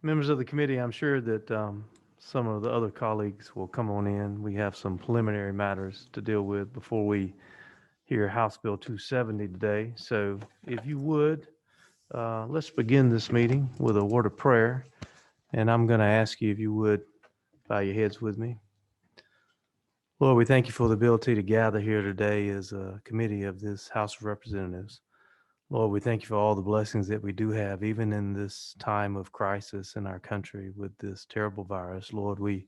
Members of the committee, I'm sure that some of the other colleagues will come on in. We have some preliminary matters to deal with before we hear House Bill 270 today. So if you would, let's begin this meeting with a word of prayer. And I'm going to ask you if you would bow your heads with me. Lord, we thank you for the ability to gather here today as a committee of this House of Representatives. Lord, we thank you for all the blessings that we do have, even in this time of crisis in our country with this terrible virus. Lord, we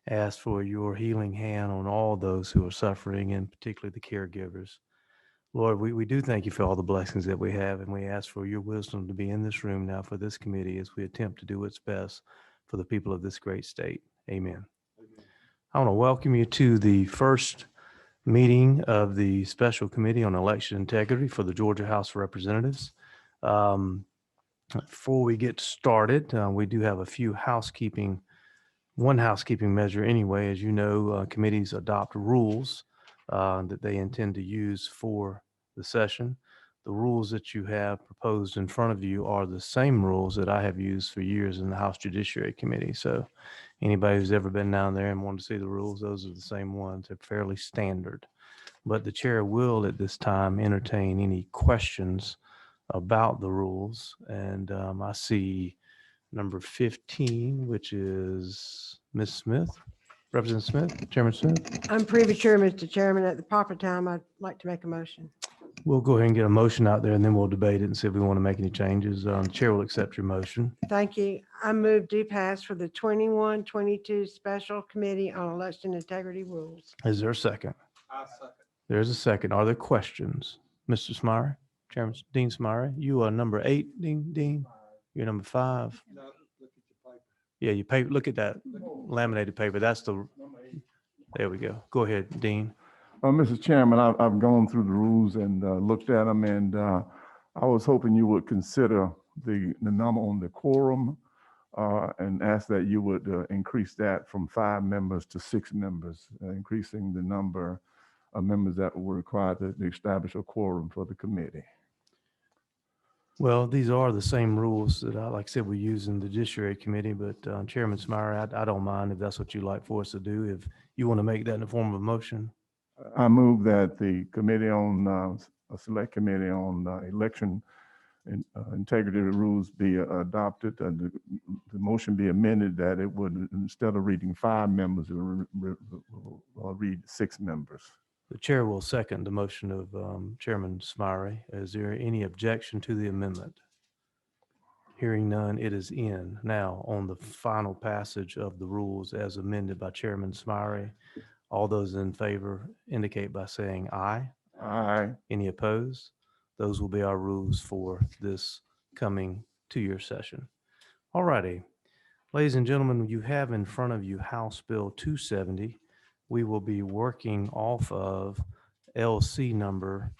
ask for your healing hand on all those who are suffering, and particularly the caregivers. Lord, we do thank you for all the blessings that we have, and we ask for your wisdom to be in this room now for this committee as we attempt to do what's best for the people of this great state. Amen. I want to welcome you to the first meeting of the Special Committee on Election Integrity for the Georgia House of Representatives. Um, Before we get started, we do have a few one housekeeping measure anyway. As you know, committees adopt rules that they intend to use for the session. The rules that you have proposed in front of you are the same rules that I have used for years in the House Judiciary Committee. So anybody who's ever been down there and wanted to see the rules, those are the same ones. They're fairly standard. But the chair will at this time entertain any questions about the rules. And I see number 15, which is Ms. Smith, Representative Smith, Chairman Smith. I'm premature, Mr. Chairman. At the proper time, I'd like to make a motion. We'll go ahead and get a motion out there and then we'll debate it and see if we want to make any changes. The chair will accept your motion. Thank you. I move do pass for the 21-22 Special Committee on Election Integrity Rules. Is there a second? I second. There's a second. Are there questions? Mr. Smyre, Chairman Dean Smyre, you are number 8, Dean. You're number 5. No, look at your paper. Yeah, you paper. Look at that laminated paper. That's the. There we go. Go ahead, Dean. Mr. Chairman, I've gone through the rules and looked at them, and I was hoping you would consider the number on the quorum and ask that you would increase that from 5 members to 6 members, increasing the number of members that were required to establish a quorum for the committee. Well, these are the same rules that, like I said, we use in the Judiciary Committee, but Chairman Smyre, I don't mind if that's what you'd like for us to do. If you want to make that in the form of a motion. I move that the committee on, a select committee on election and integrity rules be adopted, and the motion be amended that it would, instead of reading 5 members, it would read 6 members. The chair will second the motion of Chairman Smyre. Is there any objection to the amendment? Hearing none, it is in. Now, on the final passage of the rules as amended by Chairman Smyre, all those in favor indicate by saying aye. Aye. Any opposed? Those will be our rules for this coming 2-year session. All righty. Ladies and gentlemen, you have in front of you House Bill 270. We will be working off of LC number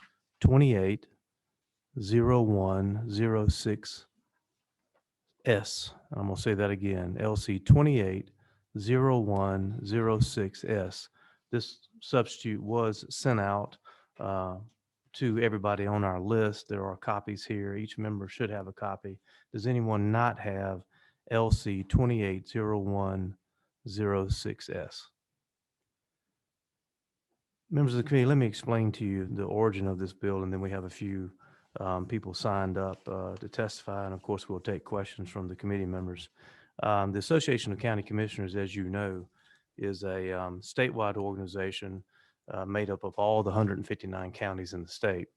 280106S. I'm going to say that again, LC 280106S. This substitute was sent out to everybody on our list. There are copies here. Each member should have a copy. Does anyone not have LC 280106S? Members of the committee, let me explain to you the origin of this bill, and then we have a few people signed up to testify, and of course we'll take questions from the committee members. The Association of County Commissioners, as you know, is a statewide organization made up of all the 159 counties in the state.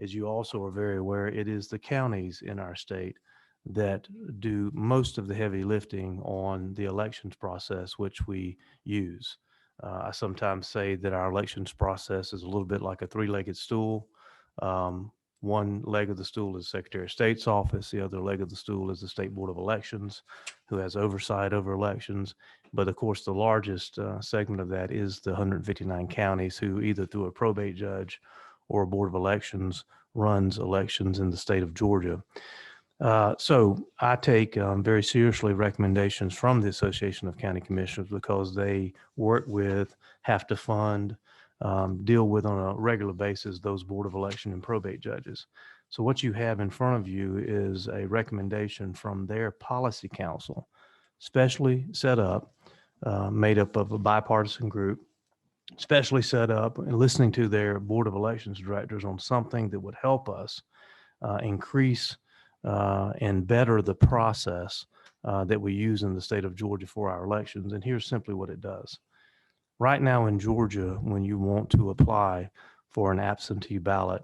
As you also are very aware, it is the counties in our state that do most of the heavy lifting on the elections process, which we use. I sometimes say that our elections process is a little bit like a 3-legged stool. One leg of the stool is Secretary of State's office. The other leg of the stool is the State Board of Elections, who has oversight over elections. But of course, the largest segment of that is the 159 counties, who either through a probate judge or a Board of Elections runs elections in the state of Georgia. So I take very seriously recommendations from the Association of County Commissioners, because they work with, have to fund, deal with on a regular basis those Board of Election and probate judges. So what you have in front of you is a recommendation from their policy council specially set up, made up of a bipartisan group, specially set up and listening to their Board of Elections directors on something that would help us increase and better the process that we use in the state of Georgia for our elections. And here's simply what it does. Right now in Georgia, when you want to apply for an absentee ballot,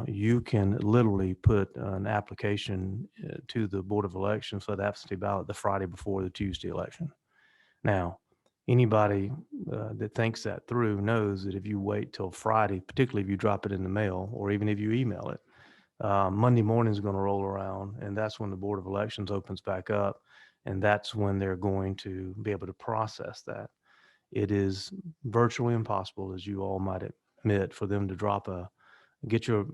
you can literally put an application to the Board of Elections for the absentee ballot the Friday before the Tuesday election. Now, anybody that thinks that through knows that if you wait till Friday, particularly if you drop it in the mail or even if you email it, Monday morning is going to roll around, and that's when the Board of Elections opens back up, and that's when they're going to be able to process that. It is virtually impossible, as you all might admit, for them to get your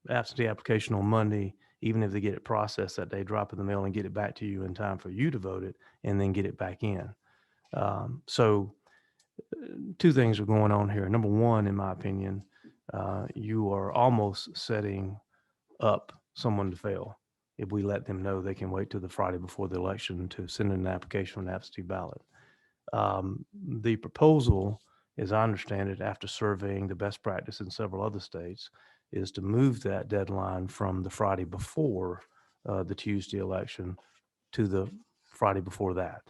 absentee application on Monday, even if they get it processed that day, drop it in the mail and get it back to you in time for you to vote it, and then get it back in. So two things are going on here. Number one, in my opinion, you are almost setting up someone to fail if we let them know they can wait till the Friday before the election to send in an application for an absentee ballot. The proposal, as I understand it, after surveying the best practice in several other states, is to move that deadline from the Friday before the Tuesday election to the Friday before that.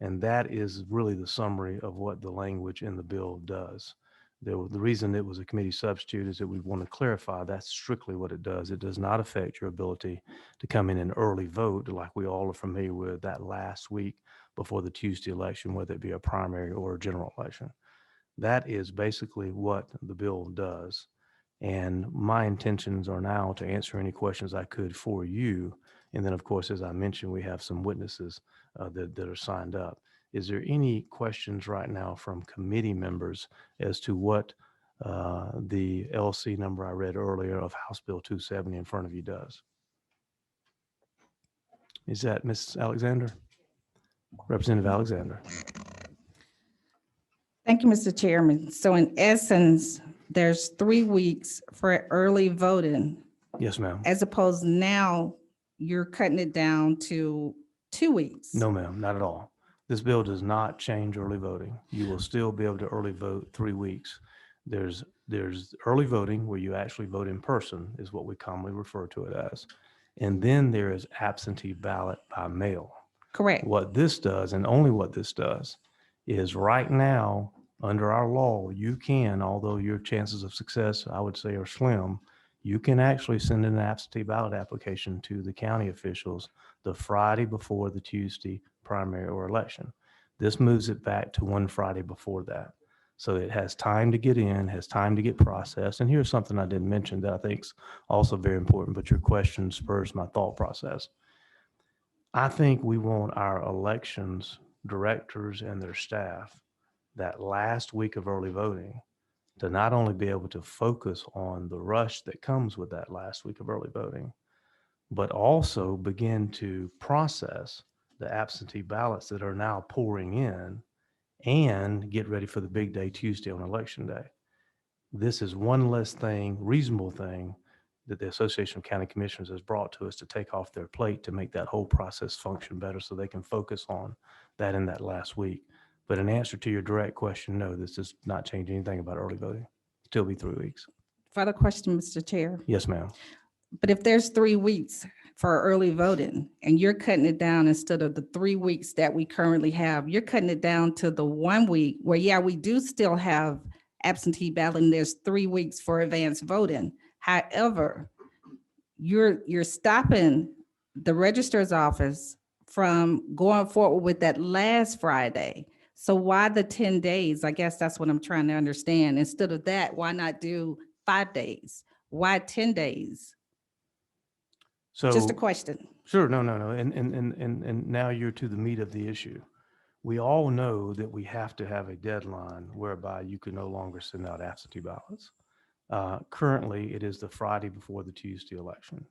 And that is really the summary of what the language in the bill does. The reason it was a committee substitute is that we want to clarify that's strictly what it does. It does not affect your ability to come in and early vote like we all are familiar with that last week before the Tuesday election, whether it be a primary or a general election. That is basically what the bill does. And my intentions are now to answer any questions I could for you. And then, of course, as I mentioned, we have some witnesses that are signed up. Is there any questions right now from committee members as to what the LC number I read earlier of House Bill 270 in front of you does? Is that Ms. Alexander? Representative Alexander. Thank you, Mr. Chairman. So in essence, there's 3 weeks for early voting, Yes, ma'am. as opposed now you're cutting it down to 2 weeks. No, ma'am, not at all. This bill does not change early voting. You will still be able to early vote 3 weeks. There's early voting where you actually vote in person is what we commonly refer to it as. And then there is absentee ballot by mail. Correct. What this does, and only what this does, is right now, under our law, you can, although your chances of success, I would say, are slim, you can actually send in an absentee ballot application to the county officials the Friday before the Tuesday primary or election. This moves it back to one Friday before that. So it has time to get in, has time to get processed. And here's something I didn't mention that I think is also very important, but your question spurs my thought process. I think we want our elections directors and their staff that last week of early voting to not only be able to focus on the rush that comes with that last week of early voting, but also begin to process the absentee ballots that are now pouring in and get ready for the big day Tuesday on election day. This is one less thing, reasonable thing that the Association of County Commissioners has brought to us to take off their plate to make that whole process function better so they can focus on that in that last week. But in answer to your direct question, no, this does not change anything about early voting. Still be 3 weeks. Further question, Mr. Chair. Yes, ma'am. But if there's 3 weeks for early voting and you're cutting it down instead of the 3 weeks that we currently have, you're cutting it down to the 1 week where, yeah, we do still have absentee ballot and there's 3 weeks for advanced voting. However, you're stopping the registrar's office from going forward with that last Friday. So why the 10 days? I guess that's what I'm trying to understand. Instead of that, why not do 5 days? Why 10 days? So Just a question. Sure, no. And now you're to the meat of the issue. We all know that we have to have a deadline whereby you can no longer send out absentee ballots. Currently, it is the Friday before the Tuesday election.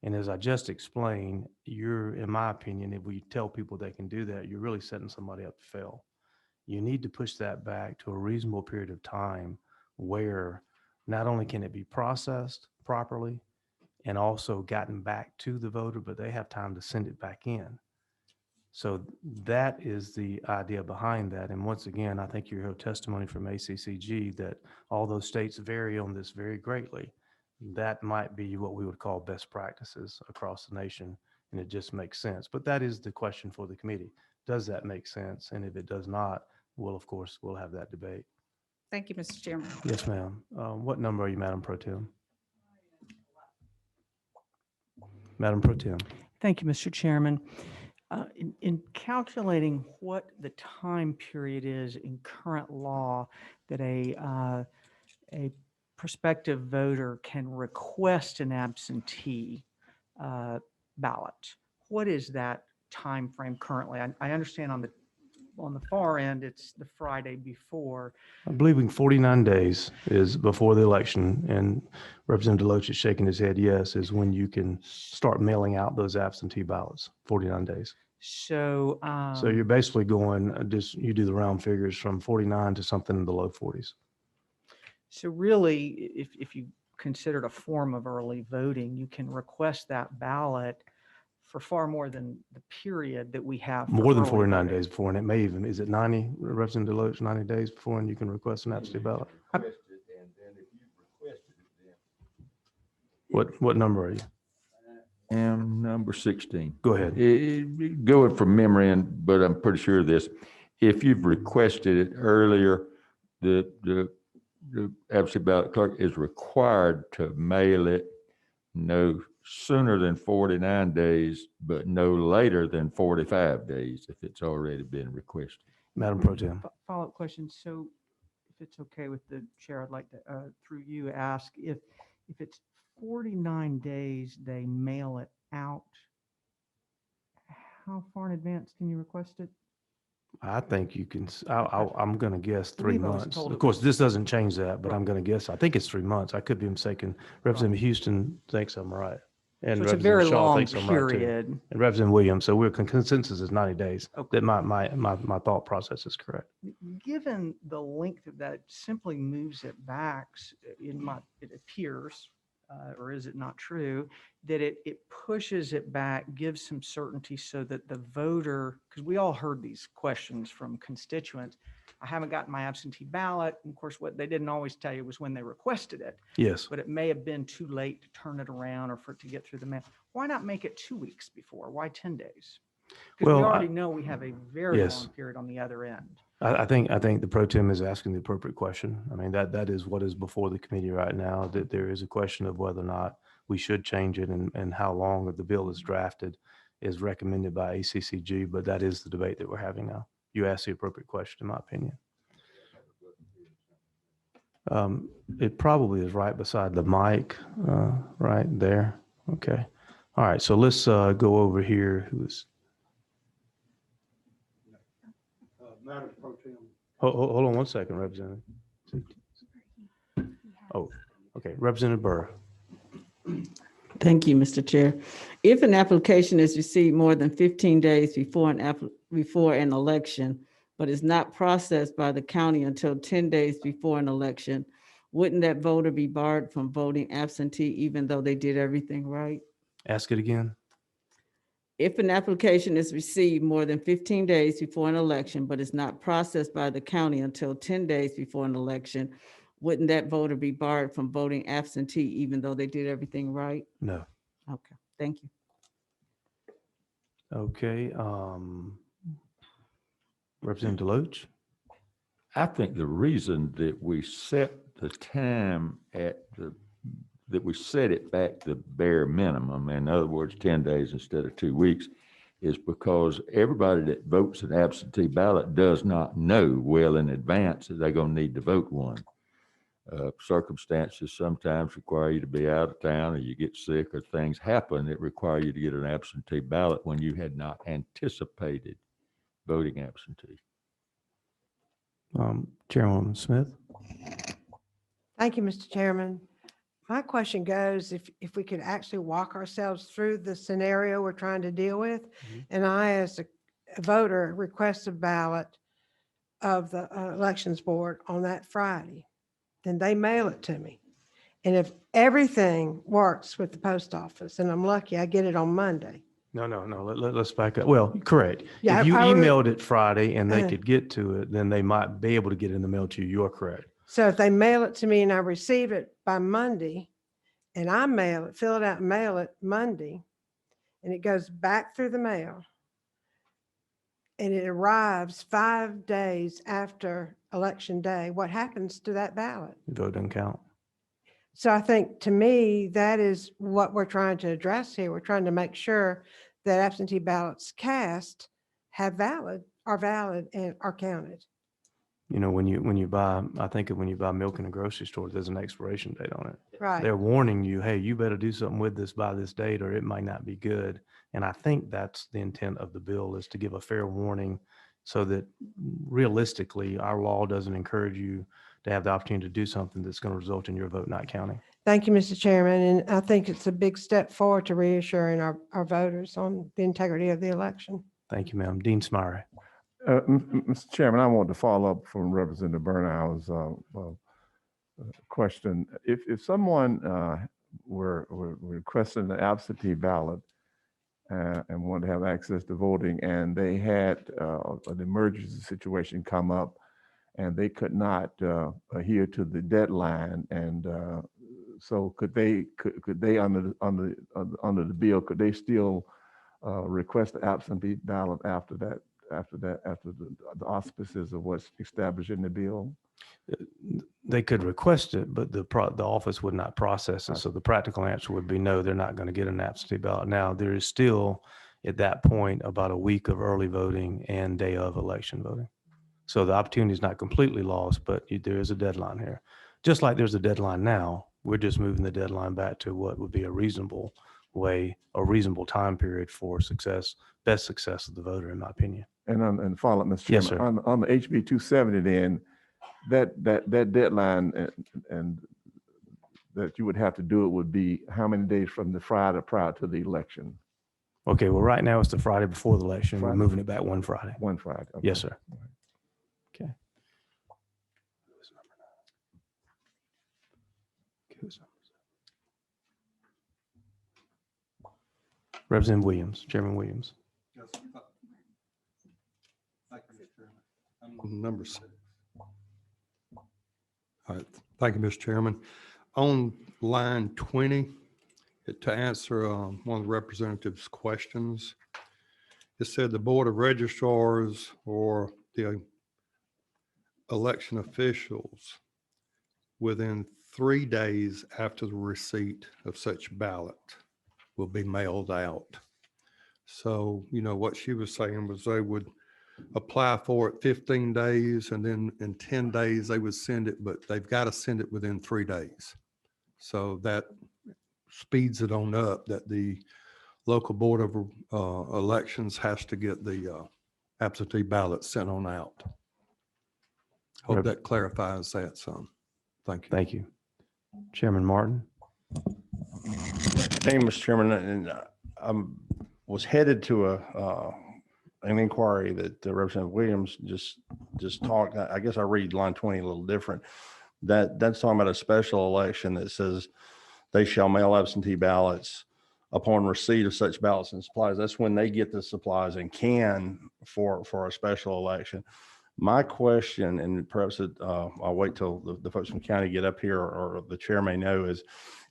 And as I just explained, in my opinion, if we tell people they can do that, you're really setting somebody up to fail. You need to push that back to a reasonable period of time where not only can it be processed properly and also gotten back to the voter, but they have time to send it back in. So that is the idea behind that. And once again, I think you heard testimony from ACCG that all those states vary on this very greatly. That might be what we would call best practices across the nation, and it just makes sense. But that is the question for the committee. Does that make sense? And if it does not, well, of course, we'll have that debate. Thank you, Mr. Chairman. Yes, ma'am. What number are you, Madam Pro Tem? Madam Pro Tem. Thank you, Mr. Chairman. In calculating what the time period is in current law that a prospective voter can request an absentee ballot, what is that time frame currently? I understand on the far end, it's the Friday before. I believe 49 days is before the election, and Representative Deloach is shaking his head yes, is when you can start mailing out those absentee ballots, 49 days. So, So you're basically going, just, you do the round figures from 49 to something in the low 40s. so really, if you considered a form of early voting, you can request that ballot for far more than the period that we have. for More than early 49 voting. days before, and it may even, is it 90, Representative Deloach, 90 days before, and you can request an absentee ballot? What number are you? And number 16. Go ahead. Going from memory, but I'm pretty sure of this. If you've requested it earlier, the absentee ballot clerk is required to mail it no sooner than 49 days, but no later than 45 days if it's already been requested. Madam Pro Tem. Follow-up question. So if it's okay with the chair, I'd like to, through you, ask if it's 49 days, they mail it out, how far in advance can you request it? I think you can, I'm going to guess 3 believe I was months. told Of it course, was- this doesn't change that, but I'm Right. going to guess, I think it's 3 months. I could be mistaken. Representative Houston thinks I'm right. And So it's a Representative very Shaw long thinks I'm right too. period. And Representative Williams, so we're consensus is 90 days. Okay. That my thought process is correct. Given the length of that, it simply moves it back, it appears, or is it not true, that it pushes it back, gives some certainty so that the voter, because we all heard these questions from constituents, I haven't gotten my absentee ballot. And of course, what they didn't always tell you was when they requested it, Yes. but it may have been too late to turn it around or for it to get through the mail. Why not make it 2 weeks before? Why 10 days? Because we Well, already know we have a very yes. long period on the other end. I think the pro tem is asking the appropriate question. I mean, that is what is before the committee right now, that there is a question of whether or not we should change it and how long the bill is drafted is recommended by ACCG, but that is the debate that we're having now. You asked the appropriate question, in my opinion. It probably is right beside the mic, right there. Okay. All right. So let's go over here. Who's? Hold on one second, Representative. Oh, okay. Representative Burr. Thank you, Mr. Chair. If an application is received more than 15 days before an election, but is not processed by the county until 10 days before an election, wouldn't that voter be barred from voting absentee even though they did everything right? Ask it again. If an application is received more than 15 days before an election, but is not processed by the county until 10 days before an election, wouldn't that voter be barred from voting absentee even though they did everything right? No. Okay, thank you. Okay. Representative Deloach. I think the reason that we set the time that we set it back to bare minimum, in other words, 10 days instead of 2 weeks, is because everybody that votes an absentee ballot does not know well in advance that they're going to need to vote one. Circumstances sometimes require you to be out of town, or you get sick, or things happen that require you to get an absentee ballot when you had not anticipated voting absentee. Chairwoman Smith. Thank you, Mr. Chairman. My question goes, if we could actually walk ourselves through the scenario we're trying to deal with, and I, as a voter, request a ballot of the elections board on that Friday, then they mail it to me. And if everything works with the post office, and I'm lucky, I get it on Monday, No, let's back up. Well, correct. Yeah, If you I re- emailed it Friday and they Uh. could get to it, then they might be able to get it in the mail to you. You're correct. So if they mail it to me and I receive it by Monday, and I mail it, fill it out and mail it Monday, and it goes back through the mail, and it arrives 5 days after Election Day, what happens to that ballot? The vote doesn't count. So I think, to me, that is what we're trying to address here. We're trying to make sure that absentee ballots cast are valid and are counted. You know, when you buy, I think when you buy milk in a grocery store, there's an expiration date on it. Right. They're warning you, hey, you better do something with this by this date or it might not be good. And I think that's the intent of the bill, is to give a fair warning so that realistically our law doesn't encourage you to have the opportunity to do something that's going to result in your vote not counting. Thank you, Mr. Chairman. And I think it's a big step forward to reassuring our voters on the integrity of the election. Thank you, ma'am. Dean Smyre. Mr. Chairman, I want to follow up from Representative Burnow's question. If someone were requesting an absentee ballot and wanted to have access to voting, and they had an emergency situation come up, and they could not adhere to the deadline, and so could they under the bill, could they still request the absentee ballot after the auspices of what's established in the bill? They could request it, but the office would not process it. So the practical answer would be no, they're not going to get an absentee ballot. Now, there is still at that point about a week of early voting and day of election voting. So the opportunity is not completely lost, but there is a deadline here. Just like there's a deadline now, we're just moving the deadline back to what would be a reasonable way, a reasonable time period for success, best success of the voter, in my opinion. And follow up, Mr. Yes, Chairman, on the HB 270, then that deadline and that you would have to do it would be how many days from the Friday prior to the election? Okay, well, right now it's the Friday before the election. We're Friday. moving it back one Friday. One Friday. Okay. Yes, sir. Okay. Representative Williams, Chairman Williams. Number 6. All right, thank you, Mr. Chairman. On line 20, to answer one of the representative's questions, it said the Board of Registrars or the election officials within 3 days after the receipt of such ballot will be mailed out. So, you know, what she was saying was they would apply for it 15 days and then in 10 days they would send it, but they've got to send it within 3 days. So that speeds it on up that the local board of elections has to get the absentee ballot sent on out. Hope Rep- that clarifies that some. Thank you. Thank you. Chairman Martin. Thank you, Mr. Chairman. And I was headed to an inquiry that Representative Williams just talked. I guess I read line 20 a little different. That's talking about a special election that says they shall mail absentee ballots upon receipt of such ballots and supplies. That's when they get the supplies and can for a special election. My question, and perhaps I'll wait till the folks from county get up here or the chair may know,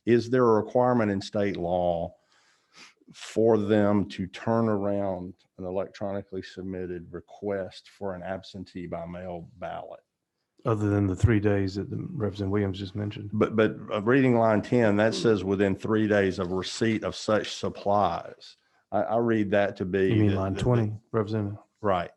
is there a requirement in state law for them to turn around an electronically submitted request for an absentee by mail ballot? Other than the 3 days that the Representative Williams just mentioned. But reading line 10, that says within 3 days of receipt of such supplies. I read that to be. You mean line 20, Representative? Right.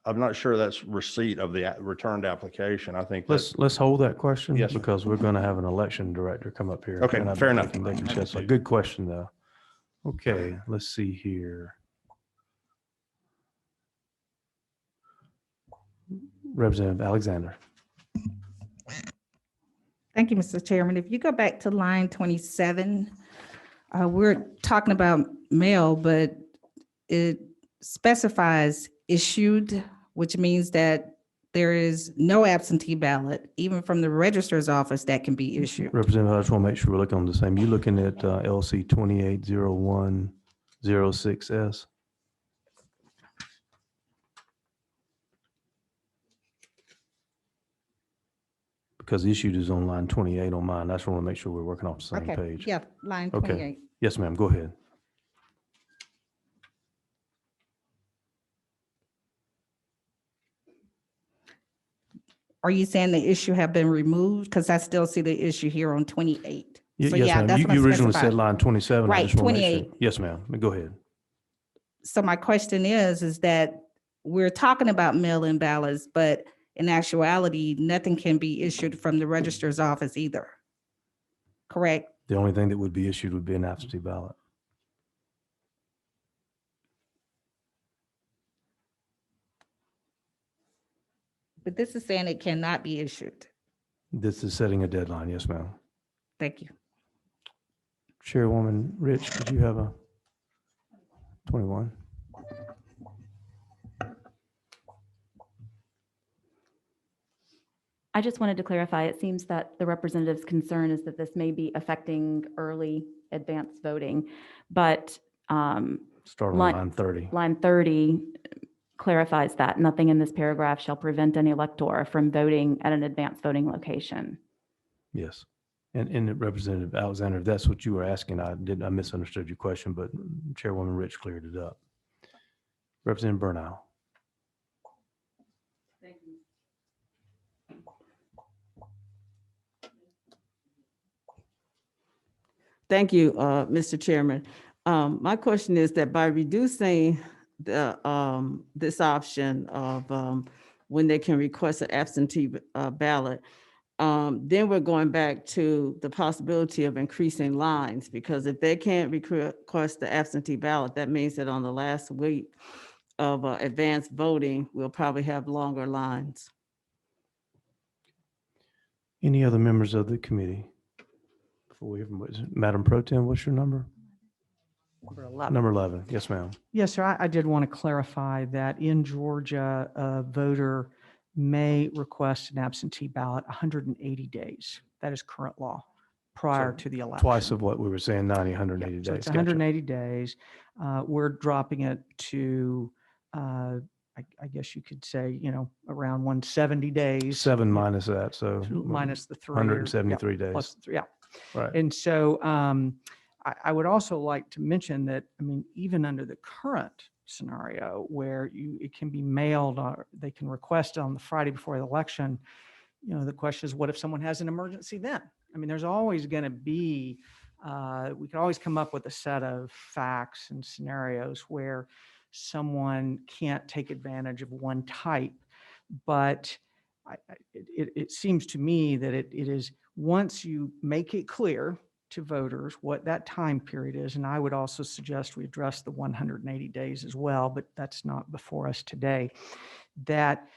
I'm not sure that's receipt of the returned application. I think that's. Let's hold that question. Yes, sir. Because we're going to have an election director come up here. Okay, and I fair bet enough. they can shed some- Good question, though. Okay, let's see here. Representative Alexander. Thank you, Mr. Chairman. If you go back to line 27, we're talking about mail, but it specifies issued, which means that there is no absentee ballot, even from the registrar's office, that can be issued. Representative, I just want to make sure we're looking on the same. You're looking at LC 280106S. Because issued is on line 28 on mine. I just want to make sure we're working off the same Okay, page. yeah, line Okay. 28. Yes, ma'am. Go ahead. Are you saying the issue have been removed? Because I still see the issue here on 28. So Yes, yeah, ma'am. that's You what I originally said specified. line 27. I Right, just want to make sure. 28. Yes, ma'am. Go ahead. So my question is that we're talking about mail-in ballots, but in actuality, nothing can be issued from the registrar's office either. Correct? The only thing that would be issued would be an absentee ballot. But this is saying it cannot be issued. This is setting a deadline. Yes, ma'am. Thank you. Chairwoman Rich, did you have a 21? I just wanted to clarify, it seems that the representative's concern is that this may be affecting early advanced voting, but Start on Line- line 30. line 30 clarifies that nothing in this paragraph shall prevent any elector from voting at an advanced voting location. Yes. And Representative Alexander, if that's what you were asking, I misunderstood your question, but Chairwoman Rich cleared it up. Representative Burnell. Thank you, Mr. Chairman. My question is that by reducing this option of when they can request an absentee ballot, then we're going back to the possibility of increasing lines, because if they can't request the absentee ballot, that means that on the last week of advanced voting, we'll probably have longer lines. Any other members of the committee? Before we hear from, Madam Pro Tem, what's your number? Number 11. Number 11. Yes, ma'am. Yes, sir. I did want to clarify that in Georgia, a voter may request an absentee ballot 180 days. That is current law prior So to the election. Twice of what we were saying, 90, Yeah, 180 so days. it's Gotcha. 180 days. We're dropping it to, I guess you could say, around 170 days. 7 Yeah, minus that, so minus the 3. 173 days. Plus, yeah. Right. And so I would also like to mention that, even under the current scenario where it can be mailed or they can request it on the Friday before the election, the question is, what if someone has an emergency then? There's always going to be, we can always come up with a set of facts and scenarios where someone can't take advantage of one type. But it seems to me that it is, once you make it clear to voters what that time period is, and I would also suggest we address the 180 days as well, but that's not before us today, that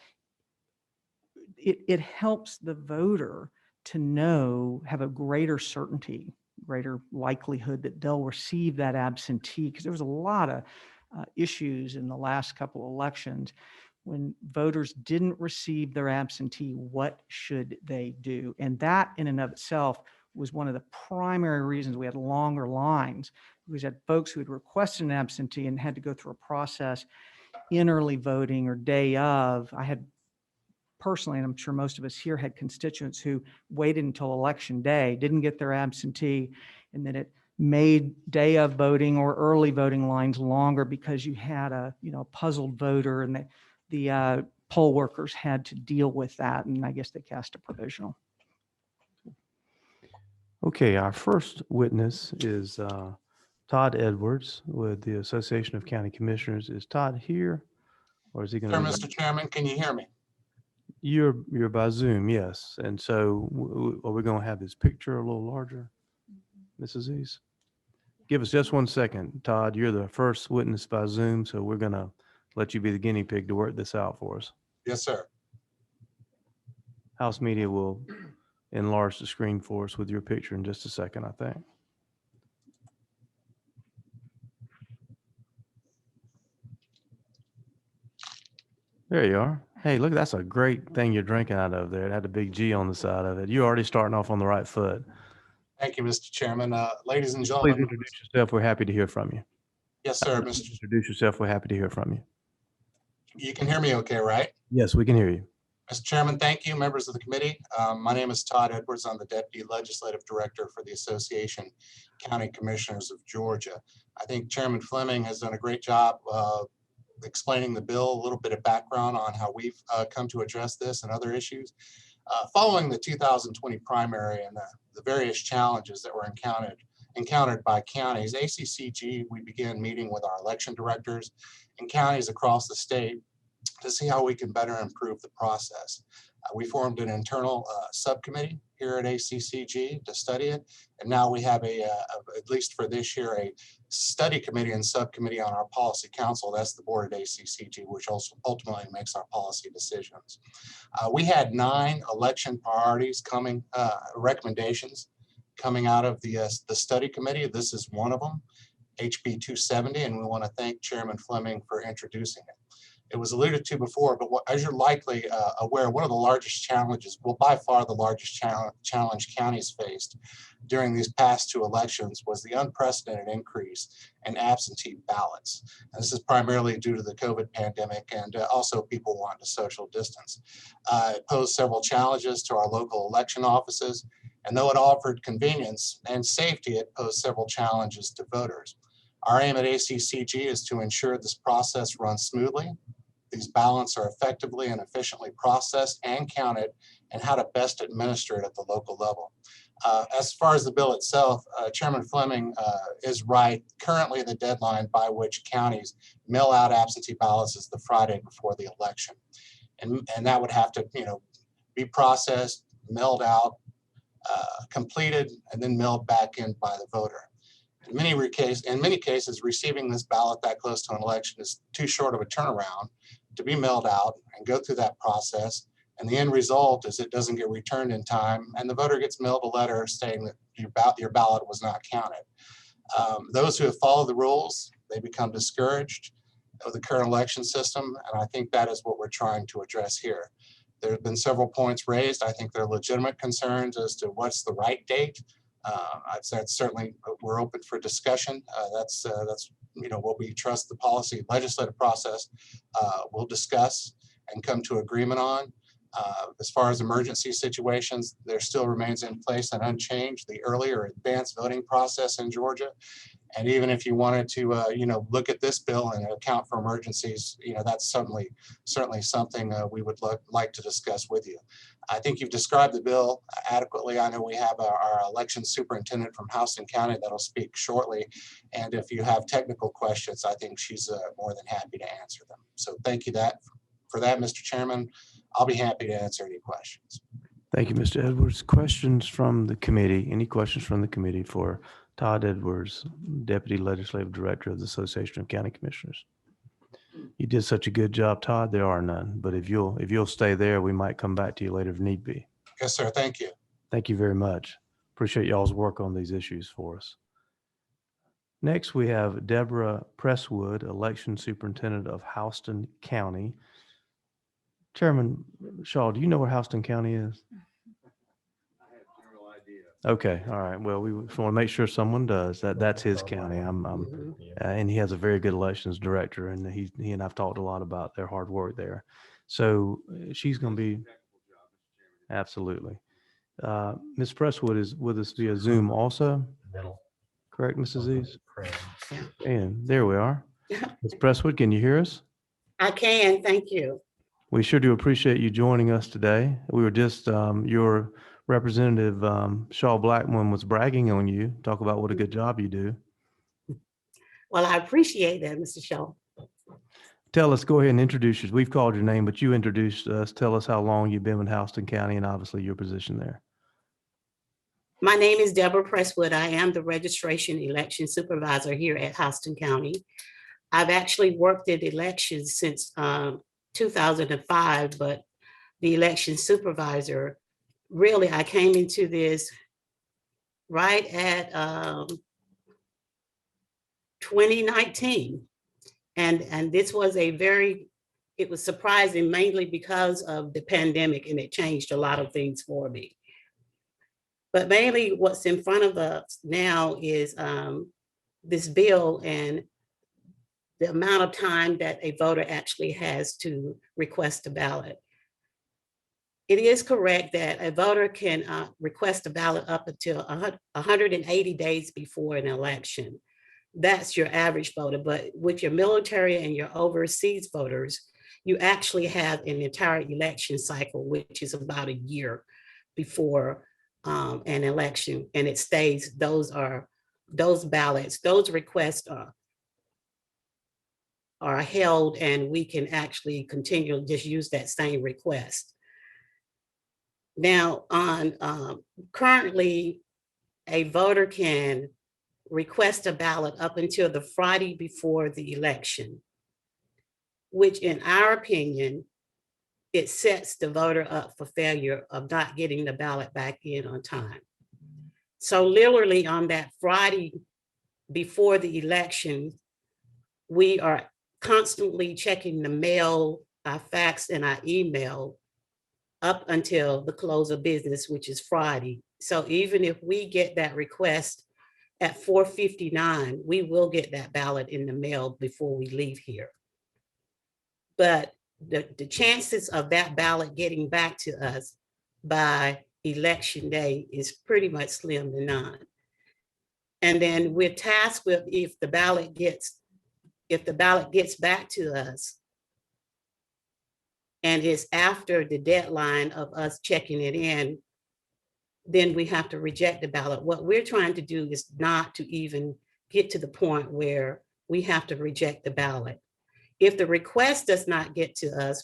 it helps the voter to know, have a greater certainty, greater likelihood that they'll receive that absentee, because there was a lot of issues in the last couple of elections when voters didn't receive their absentee. What should they do? And that in and of itself was one of the primary reasons we had longer lines. We had folks who had requested an absentee and had to go through a process in early voting or day of. I had personally, and I'm sure most of us here had constituents who waited until election day, didn't get their absentee, and then it made day of voting or early voting lines longer because you had a puzzled voter, and the poll workers had to deal with that, and I guess they cast a provisional. Okay, our first witness is Todd Edwards with the Association of County Commissioners. Is Todd here, or is he going Sir, to? Mr. Chairman, can you hear me? You're by Zoom, yes. And so are we going to have his picture a little larger, Mrs. East? Give us just 1 second. Todd, you're the first witness by Zoom, so we're going to let you be the guinea pig to work this out for us. Yes, sir. House Media will enlarge the screen for us with your picture in just a second, I think. There you are. Hey, look, that's a great thing you're drinking out of there. It had a big G on the side of it. You're already starting off on the right foot. Thank you, Mr. Chairman. Ladies and Please gentlemen. introduce yourself. We're happy to hear from you. Yes, sir. Mr. Introduce yourself. We're happy to hear from you. You can hear me okay, right? Yes, we can hear you. Mr. Chairman, thank you, members of the committee. My name is Todd Edwards. I'm the Deputy Legislative Director for the Association County Commissioners of Georgia. I think Chairman Fleming has done a great job explaining the bill, a little bit of background on how we've come to address this and other issues. Following the 2020 primary and the various challenges that were encountered by counties, ACCG, we began meeting with our election directors in counties across the state to see how we can better improve the process. We formed an internal subcommittee here at ACCG to study it. And now we have at least for this year, a study committee and subcommittee on our policy council. That's the board at ACCG, which also ultimately makes our policy decisions. We had 9 election priorities recommendations coming out of the study committee. This is one of them, HB 270, and we want to thank Chairman Fleming for introducing it. It was alluded to before, but as you're likely aware, one of the largest challenges, well, by far the largest challenge counties faced during these past 2 elections was the unprecedented increase in absentee ballots. And this is primarily due to the COVID pandemic and also people wanting to social distance. It posed several challenges to our local election offices, and though it offered convenience and safety, it posed several challenges to voters. Our aim at ACCG is to ensure this process runs smoothly, these ballots are effectively and efficiently processed and counted, and how to best administer it at the local level. As far as the bill itself, Chairman Fleming is right. Currently, the deadline by which counties mail out absentee ballots is the Friday before the election. And that would have to, be processed, mailed out, completed, and then mailed back in by the voter. In many cases, receiving this ballot that close to an election is too short of a turnaround to be mailed out and go through that process. And the end result is it doesn't get returned in time, and the voter gets mailed a letter saying that your ballot was not counted. Those who have followed the rules, they become discouraged of the current election system, and I think that is what we're trying to address here. There have been several points raised. I think there are legitimate concerns as to what's the right date. I've said certainly we're open for discussion. That's what we trust the policy legislative process will discuss and come to agreement on. As far as emergency situations, there still remains in place and unchanged the earlier advanced voting process in Georgia. And even if you wanted to, look at this bill and account for emergencies, that's certainly something we would like to discuss with you. I think you've described the bill adequately. I know we have our election superintendent from Houston County that'll speak shortly. And if you have technical questions, I think she's more than happy to answer them. So thank you for that, Mr. Chairman. I'll be happy to answer any questions. Thank you, Mr. Edwards. Questions from the committee? Any questions from the committee for Todd Edwards, Deputy Legislative Director of the Association of County Commissioners? You did such a good job, Todd. There are none, but if you'll stay there, we might come back to you later if need be. Yes, sir. Thank you. Thank you very much. Appreciate y'all's work on these issues for us. Next, we have Deborah Presswood, Election Superintendent of Houston County. Chairman Shaw, do you know where Houston County is? I have general idea. Okay, all right. Well, we want to make sure someone does. That's his county. And he has a very good elections director, and he and I've talked a lot about their hard work there. So she's going to be absolutely. Ms. Presswood is with us via Zoom also. Correct, Mrs. East? And there we are. Ms. Presswood, can you hear us? I can, thank you. We sure do appreciate you joining us today. We were just, your representative, Shaw Blackman, was bragging on you. Talk about what a good job you do. Well, I appreciate that, Mr. Shaw. Tell us, go ahead and introduce yourself. We've called your name, but you introduced us. Tell us how long you've been with Houston County and obviously your position there. My name is Deborah Presswood. I am the registration election supervisor here at Houston County. I've actually worked in elections since 2005, but the election supervisor, really, I came into this right at 2019. And this was a very it was surprising mainly because of the pandemic, and it changed a lot of things for me. But mainly what's in front of us now is this bill and the amount of time that a voter actually has to request a ballot. It is correct that a voter can request a ballot up until 180 days before an election. That's your average voter, but with your military and your overseas voters, you actually have an entire election cycle, which is about a year before an election, and it stays, those ballots, those requests are held, and we can actually continue to just use that same request. Now, currently, a voter can request a ballot up until the Friday before the election, which in our opinion, it sets the voter up for failure of not getting the ballot back in on time. So literally on that Friday before the election, we are constantly checking the mail, our fax, and our email up until the close of business, which is Friday. So even if we get that request at 4:59, we will get that ballot in the mail before we leave here. But the chances of that ballot getting back to us by election day is pretty much slim to none. And then we're tasked with, if the ballot gets back to us and it's after the deadline of us checking it in, then we have to reject the ballot. What we're trying to do is not to even get to the point where we have to reject the ballot. If the request does not get to us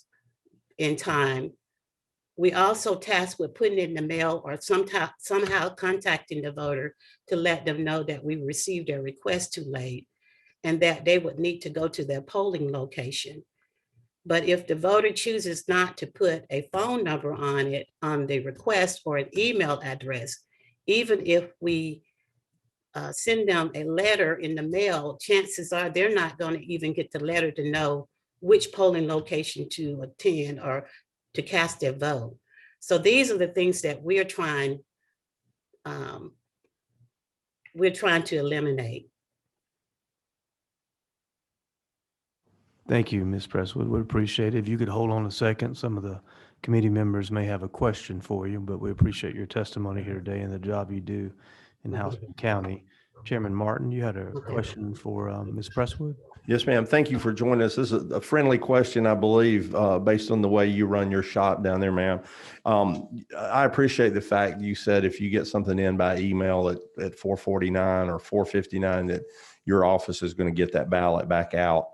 in time, we also tasked with putting it in the mail or somehow contacting the voter to let them know that we received their request too late and that they would need to go to their polling location. But if the voter chooses not to put a phone number on it, on the request, or an email address, even if we send them a letter in the mail, chances are they're not going to even get the letter to know which polling location to attend or to cast their vote. So these are the things that we're trying to eliminate. Thank you, Ms. Presswood. We appreciate it. If you could hold on a second, some of the committee members may have a question for you, but we appreciate your testimony here today and the job you do in Houseman County. Chairman Martin, you had a question for Ms. Presswood? Yes, ma'am. Thank you for joining us. This is a friendly question, I believe, based on the way you run your shop down there, ma'am. I appreciate the fact you said if you get something in by email at 4:49 or 4:59, that your office is going to get that ballot back out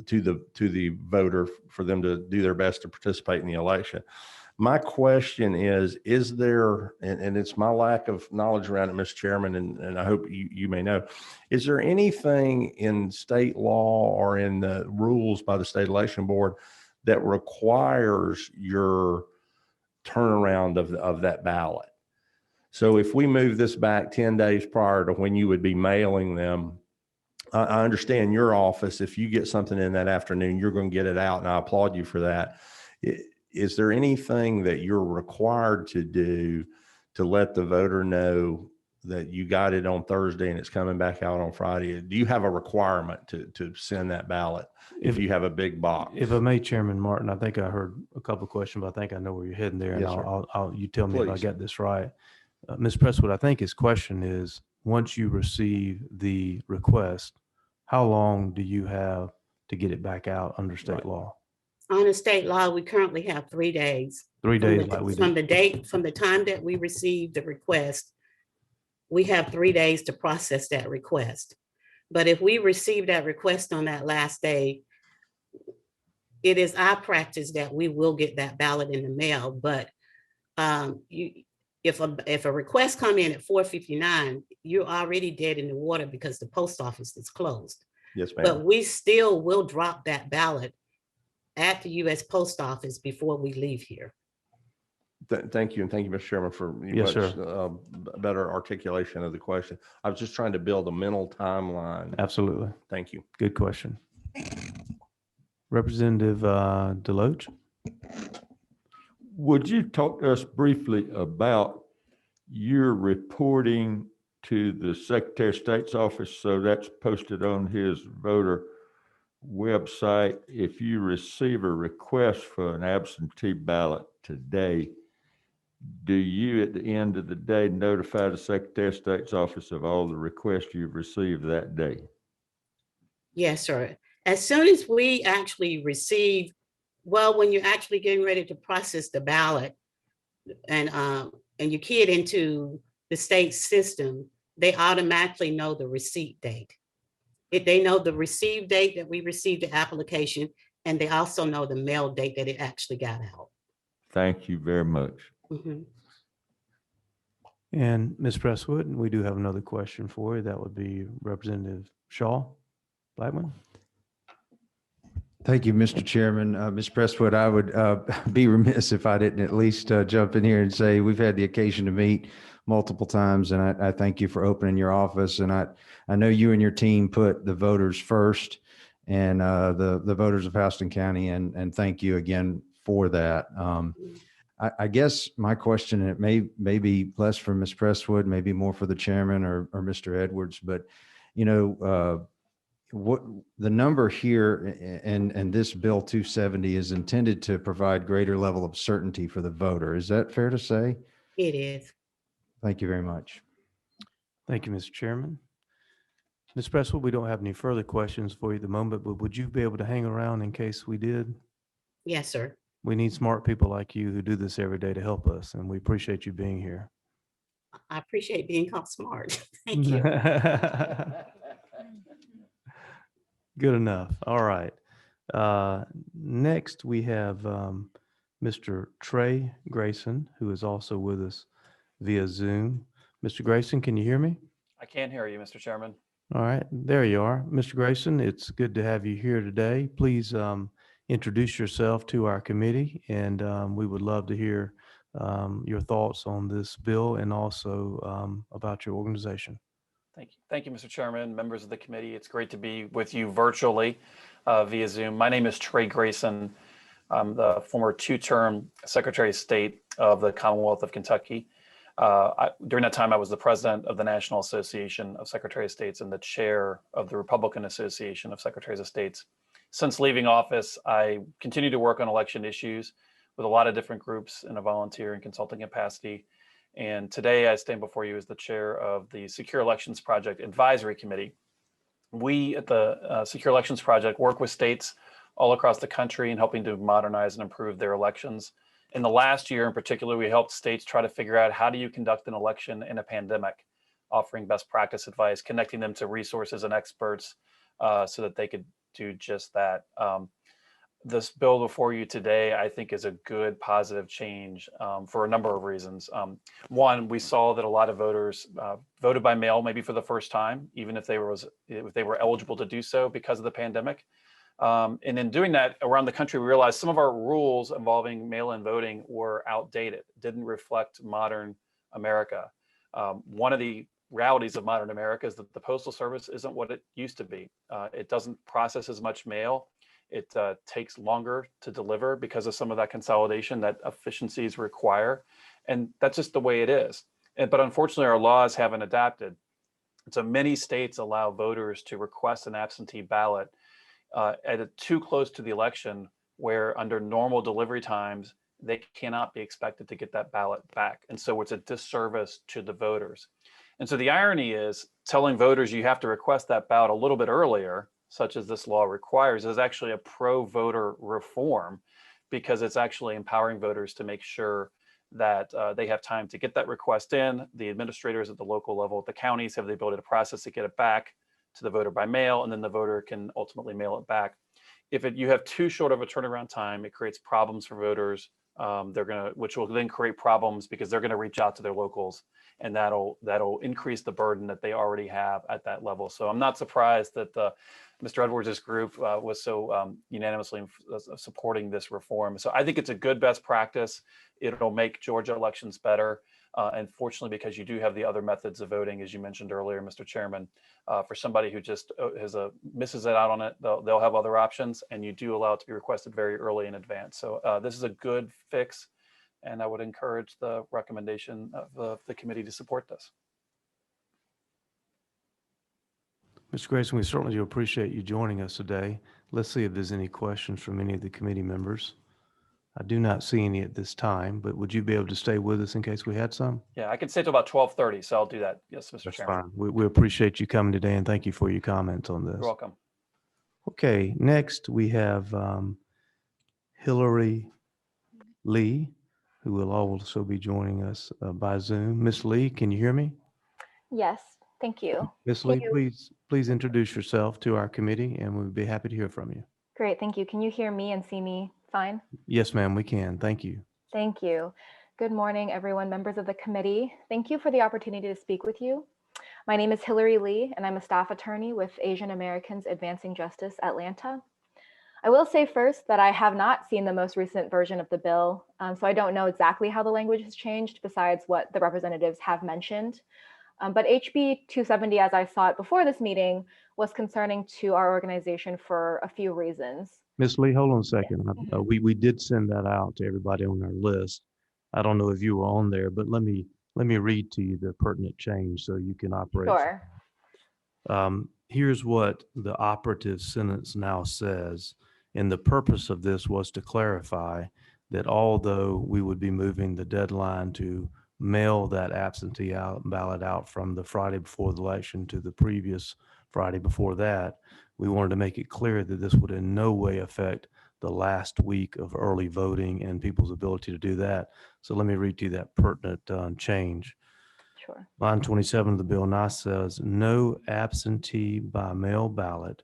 to the voter for them to do their best to participate in the election. My question is there, and it's my lack of knowledge around it, Mr. Chairman, and I hope you may know, is there anything in state law or in the rules by the State Election Board that requires your turnaround of that ballot? So if we move this back 10 days prior to when you would be mailing them, I understand your office, if you get something in that afternoon, you're going to get it out, and I applaud you for that. Is there anything that you're required to do to let the voter know that you got it on Thursday and it's coming back out on Friday? Do you have a requirement to send that ballot if you have a big box? If I may, Chairman Martin, I think I heard a couple of questions, but I think I know where you're heading there. And Yes, sir. you tell me if I Please. got this right. Ms. Presswood, I think his question is, once you receive the request, how long do you have to get it back out under state law? On state law, we currently have 3 days. 3 days From like we the did. from the time that we receive the request, we have 3 days to process that request. But if we receive that request on that last day, it is our practice that we will get that ballot in the mail. But if a request come in at 4:59, you're already dead in the water because the post office is closed. Yes, ma'am. But we still will drop that ballot at the U.S. Post Office before we leave here. Thank you. And thank you, Mr. Chairman, for Yes, much better articulation of the question. I was just trying to build a mental timeline. Absolutely. Thank you. Good question. Representative Deloach? Would you talk to us briefly about your reporting to the Secretary of State's office? So that's posted on his voter website. If you receive a request for an absentee ballot today, do you at the end of the day notify the Secretary of State's office of all the requests you've received that day? Yes, sir. As soon as we actually receive, well, when you're actually getting ready to process the ballot and you key it into the state system, they automatically know the receipt date. They know the receive date that we received the application, and they also know the mail date that it actually got out. Thank you very much. Mhm. And Ms. Presswood, we do have another question for you. That would be Representative Shaw Blackman. Thank you, Mr. Chairman. Ms. Presswood, I would be remiss if I didn't at least jump in here and say we've had the occasion to meet multiple times, and I thank you for opening your office. And I know you and your team put the voters first and the voters of Houston County, and thank you again for that. I guess my question, and it may be less for Ms. Presswood, maybe more for the chairman or Mr. Edwards, but what the number here and this bill 270 is intended to provide greater level of certainty for the voter. Is that fair to say? It is. Thank you very much. Thank you, Mr. Chairman. Ms. Presswood, we don't have any further questions for you at the moment, but would you be able to hang around in case we did? Yes, sir. We need smart people like you who do this every day to help us, and we appreciate you being here. I appreciate being called smart. Thank you. Good enough. All right. Next, we have Mr. Trey Grayson, who is also with us via Zoom. Mr. Grayson, can you hear me? I can hear you, Mr. Chairman. All right. There you are. Mr. Grayson, it's good to have you here today. Please introduce yourself to our committee, and we would love to hear your thoughts on this bill and also about your organization. Thank you. Thank you, Mr. Chairman, members of the committee. It's great to be with you virtually via Zoom. My name is Trey Grayson. I'm the former two-term Secretary of State of the Commonwealth of Kentucky. During that time, I was the president of the National Association of Secretary of States and the chair of the Republican Association of Secretaries of States. Since leaving office, I continue to work on election issues with a lot of different groups in a volunteer and consulting capacity. And today I stand before you as the chair of the Secure Elections Project Advisory Committee. We at the Secure Elections Project work with states all across the country in helping to modernize and improve their elections. In the last year in particular, we helped states try to figure out how do you conduct an election in a pandemic, offering best practice advice, connecting them to resources and experts so that they could do just that. This bill before you today, I think, is a good positive change for a number of reasons. One, we saw that a lot of voters voted by mail, maybe for the first time, even if they were eligible to do so because of the pandemic. And in doing that around the country, we realized some of our rules involving mail-in voting were outdated, didn't reflect modern America. One of the realities of modern America is that the Postal Service isn't what it used to be. It doesn't process as much mail. It takes longer to deliver because of some of that consolidation that efficiencies require. And that's just the way it is. But unfortunately, our laws haven't adapted. So many states allow voters to request an absentee ballot too close to the election, where under normal delivery times, they cannot be expected to get that ballot back. And so it's a disservice to the voters. And so the irony is telling voters you have to request that ballot a little bit earlier, such as this law requires, is actually a pro-voter reform, because it's actually empowering voters to make sure that they have time to get that request in. The administrators at the local level, at the counties, have the ability to process it, get it back to the voter by mail, and then the voter can ultimately mail it back. If you have too short of a turnaround time, it creates problems for voters. Which will then create problems because they're going to reach out to their locals, and that'll increase the burden that they already have at that level. So I'm not surprised that Mr. Edwards' group was so unanimously supporting this reform. So I think it's a good best practice. It'll make Georgia elections better. And fortunately, because you do have the other methods of voting, as you mentioned earlier, Mr. Chairman, for somebody who just misses it out on it, they'll have other options, and you do allow it to be requested very early in advance. So this is a good fix, and I would encourage the recommendation of the committee to support this. Mr. Grayson, we certainly do appreciate you joining us today. Let's see if there's any questions from any of the committee members. I do not see any at this time, but would you be able to stay with us in case we had some? Yeah, I can stay till about 12:30, so I'll do that. Yes, Mr. That's Chairman. fine. We appreciate you coming today and thank you for your comments on this. You're welcome. Okay, next we have Hillary Lee, who will also be joining us by Zoom. Miss Lee, can you hear me? Yes, thank you. Miss Can Lee, you- please introduce yourself to our committee and we'd be happy to hear from you. Great, thank you. Can you hear me and see me fine? Yes, ma'am, we can. Thank you. Thank you. Good morning, everyone, members of the committee. Thank you for the opportunity to speak with you. My name is Hillary Lee, and I'm a staff attorney with Asian Americans Advancing Justice Atlanta. I will say first that I have not seen the most recent version of the bill, so I don't know exactly how the language has changed besides what the representatives have mentioned. But HB 270, as I saw it before this meeting, was concerning to our organization for a few reasons. Miss Lee, hold on a second. We did send that out to everybody on our list. I don't know if you were on there, but let me read to you the pertinent change so you can operate. Sure. Here's what the operative sentence now says. And the purpose of this was to clarify that although we would be moving the deadline to mail that absentee ballot out from the Friday before the election to the previous Friday before that, we wanted to make it clear that this would in no way affect the last week of early voting and people's ability to do that. So let me read to you that pertinent change. Sure. Line 27 of the bill now says, no absentee by mail ballot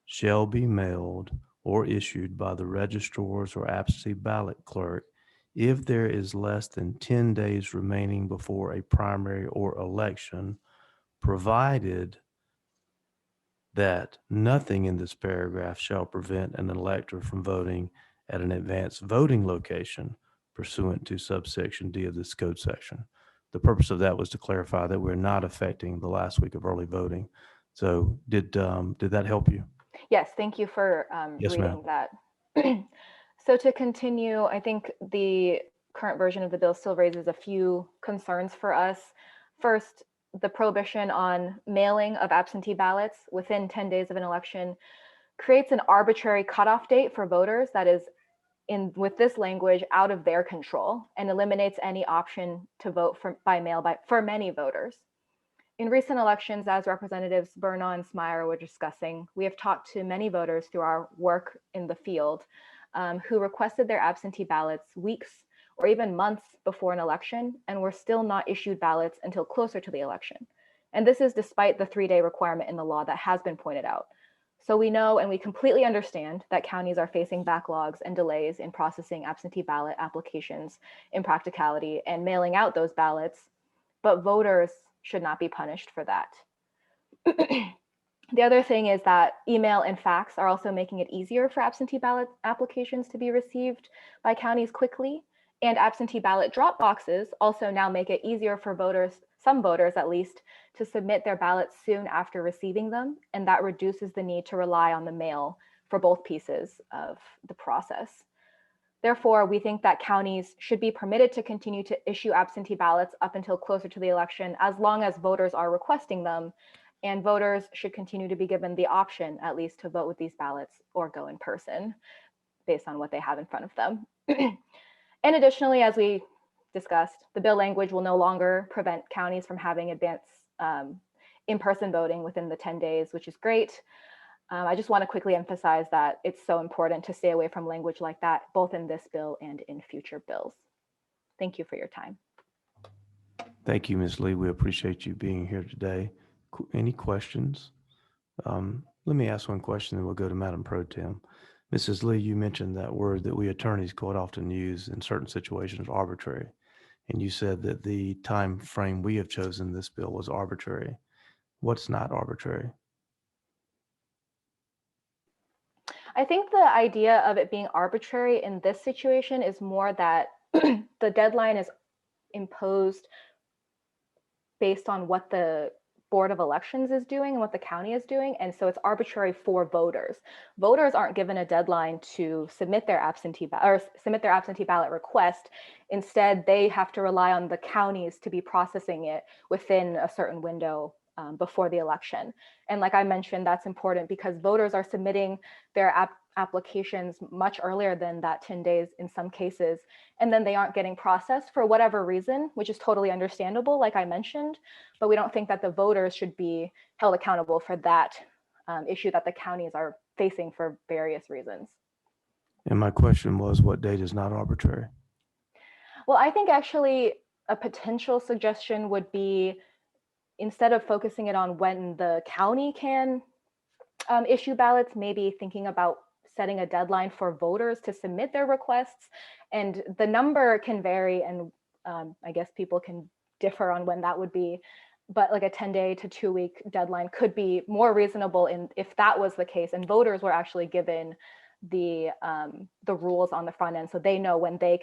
shall be mailed or issued by the registrars or absentee ballot clerk if there is less than 10 days remaining before a primary or election, provided that nothing in this paragraph shall prevent an elector from voting at an advanced voting location pursuant to subsection D of this code section. The purpose of that was to clarify that we're not affecting the last week of early voting. So did that help you? Yes, thank you for Yes, reading ma'am. that. So to continue, I think the current version of the bill still raises a few concerns for us. First, the prohibition on mailing of absentee ballots within 10 days of an election creates an arbitrary cutoff date for voters that is, with this language, out of their control and eliminates any option to vote by mail for many voters. In recent elections, as Representatives Bernal and Smyer were discussing, we have talked to many voters through our work in the field who requested their absentee ballots weeks or even months before an election and were still not issued ballots until closer to the election. And this is despite the 3-day requirement in the law that has been pointed out. So we know and we completely understand that counties are facing backlogs and delays in processing absentee ballot applications in practicality and mailing out those ballots, but voters should not be punished for that. The other thing is that email and fax are also making it easier for absentee ballot applications to be received by counties quickly. And absentee ballot drop boxes also now make it easier for voters, some voters at least, to submit their ballots soon after receiving them. And that reduces the need to rely on the mail for both pieces of the process. Therefore, we think that counties should be permitted to continue to issue absentee ballots up until closer to the election, as long as voters are requesting them. And voters should continue to be given the option, at least, to vote with these ballots or go in person based on what they have in front of them. And additionally, as we discussed, the bill language will no longer prevent counties from having advanced in-person voting within the 10 days, which is great. I just want to quickly emphasize that it's so important to stay away from language like that, both in this bill and in future bills. Thank you for your time. Thank you, Ms. Lee. We appreciate you being here today. Any questions? Let me ask one question, then we'll go to Madam Pro Tem. Mrs. Lee, you mentioned that word that we attorneys quite often use in certain situations, arbitrary. And you said that the time frame we have chosen this bill was arbitrary. What's not arbitrary? I think the idea of it being arbitrary in this situation is more that the deadline is imposed based on what the Board of Elections is doing and what the county is doing. And so it's arbitrary for voters. Voters aren't given a deadline to submit their absentee ballot request. Instead, they have to rely on the counties to be processing it within a certain window before the election. And like I mentioned, that's important because voters are submitting their applications much earlier than that 10 days in some cases, and then they aren't getting processed for whatever reason, which is totally understandable, like I mentioned, but we don't think that the voters should be held accountable for that issue that the counties are facing for various reasons. And my question was, what date is not arbitrary? Well, I think actually a potential suggestion would be, instead of focusing it on when the county can issue ballots, maybe thinking about setting a deadline for voters to submit their requests. And the number can vary, and I guess people can differ on when that would be, but like a 10-day to 2-week deadline could be more reasonable if that was the case and voters were actually given the rules on the front end, so they know when they